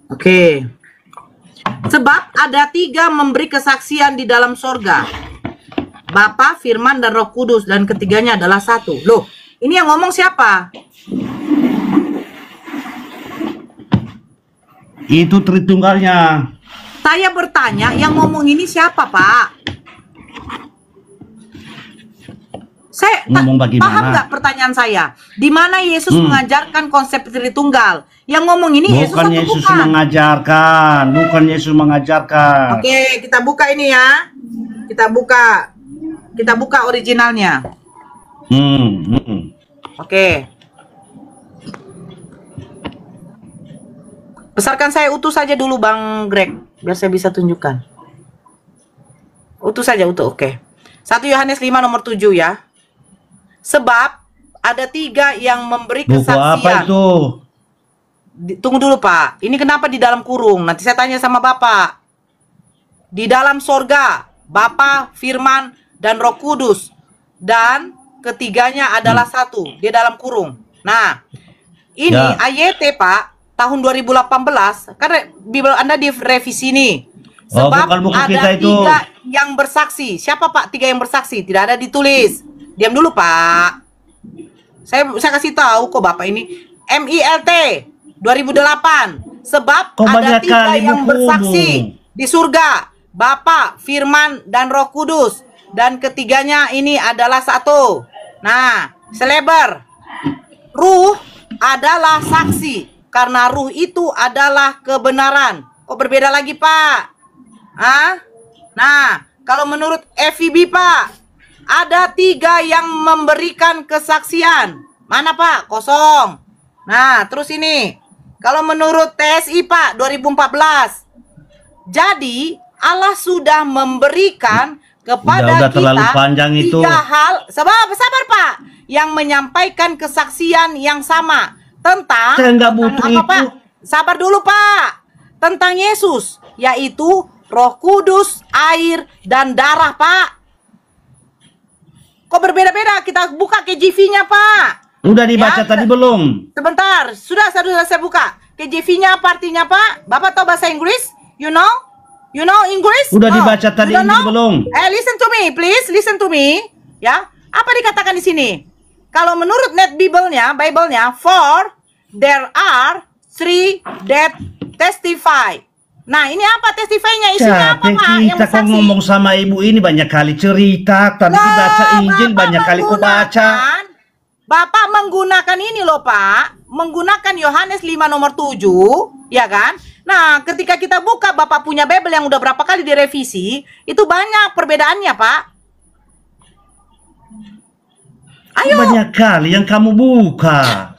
Oke. Sebab ada 3 memberi kesaksian di dalam sorga. Bapa, Firman, dan Roh Kudus. Dan ketiganya adalah 1. Loh, ini yang ngomong siapa? Itu Tritunggalnya. Saya bertanya, yang ngomong ini siapa, Pak? Saya ngomong bagaimana? Paham nggak pertanyaan saya? Di mana Yesus mengajarkan konsep Tritunggal? Yang ngomong ini Yesus bukan atau Yesus bukan? mengajarkan, bukan Yesus mengajarkan. Oke, kita buka ini ya. Kita buka originalnya. Oke. Besarkan saya utuh saja dulu Bang Greg, biar saya bisa tunjukkan. Utuh saja, utuh, oke. 1 Yohanes 5 nomor 7 ya. Sebab ada 3 yang memberi kesaksian. Buku apa itu? Tunggu dulu Pak, ini kenapa di dalam kurung? Nanti saya tanya sama Bapak. Di dalam sorga, Bapa, Firman, dan Roh Kudus. Dan ketiganya adalah 1, di dalam kurung. Nah, ini AYT Pak, tahun 2018, karena Bible Anda direvisi nih. Sebab ada 3 yang bersaksi. Siapa Pak 3 yang bersaksi? Tidak ada ditulis. Diam dulu Pak. Saya kasih tahu kok Bapak ini. MILT 2008. Sebab ada 3 yang bersaksi di surga. Bapa, Firman, dan Roh Kudus. Dan ketiganya ini adalah 1. Nah, selebar. Ruh adalah saksi. Karena ruh itu adalah kebenaran. Kok berbeda lagi Pak? Nah, kalau menurut FIB Pak, ada 3 yang memberikan kesaksian. Mana Pak? Kosong. Nah, terus ini. Kalau menurut TSI Pak, 2014. Jadi, Allah sudah memberikan kepada udah terlalu kita panjang itu. 3 hal. Sabar Pak. Yang menyampaikan kesaksian yang sama. Tentang apa itu. Pak? Sabar dulu Pak. Tentang Yesus, yaitu Roh Kudus, air, dan darah Pak. Kok berbeda-beda? Kita buka KJV-nya Pak. Udah dibaca tadi belum? Sebentar, sudah saya buka. KJV-nya apa artinya Pak? Bapak tahu bahasa Inggris? You know? You know English? Udah dibaca tadi ini belum? Listen to me, please. Listen to me. Ya, apa dikatakan di sini? Kalau menurut net Bible-nya, for there are 3 that testify. Nah, ini apa testify-nya? Isinya apa Pak? Kita kok ngomong sama ibu ini banyak kali cerita, tadi baca Injil banyak kali kok baca. Bapak menggunakan ini loh Pak, menggunakan Yohanes 5 nomor 7, ya kan? Nah, ketika kita buka Bapak punya Bible yang udah berapa kali direvisi, itu banyak perbedaannya Pak. Ayo. Banyak kali yang kamu buka.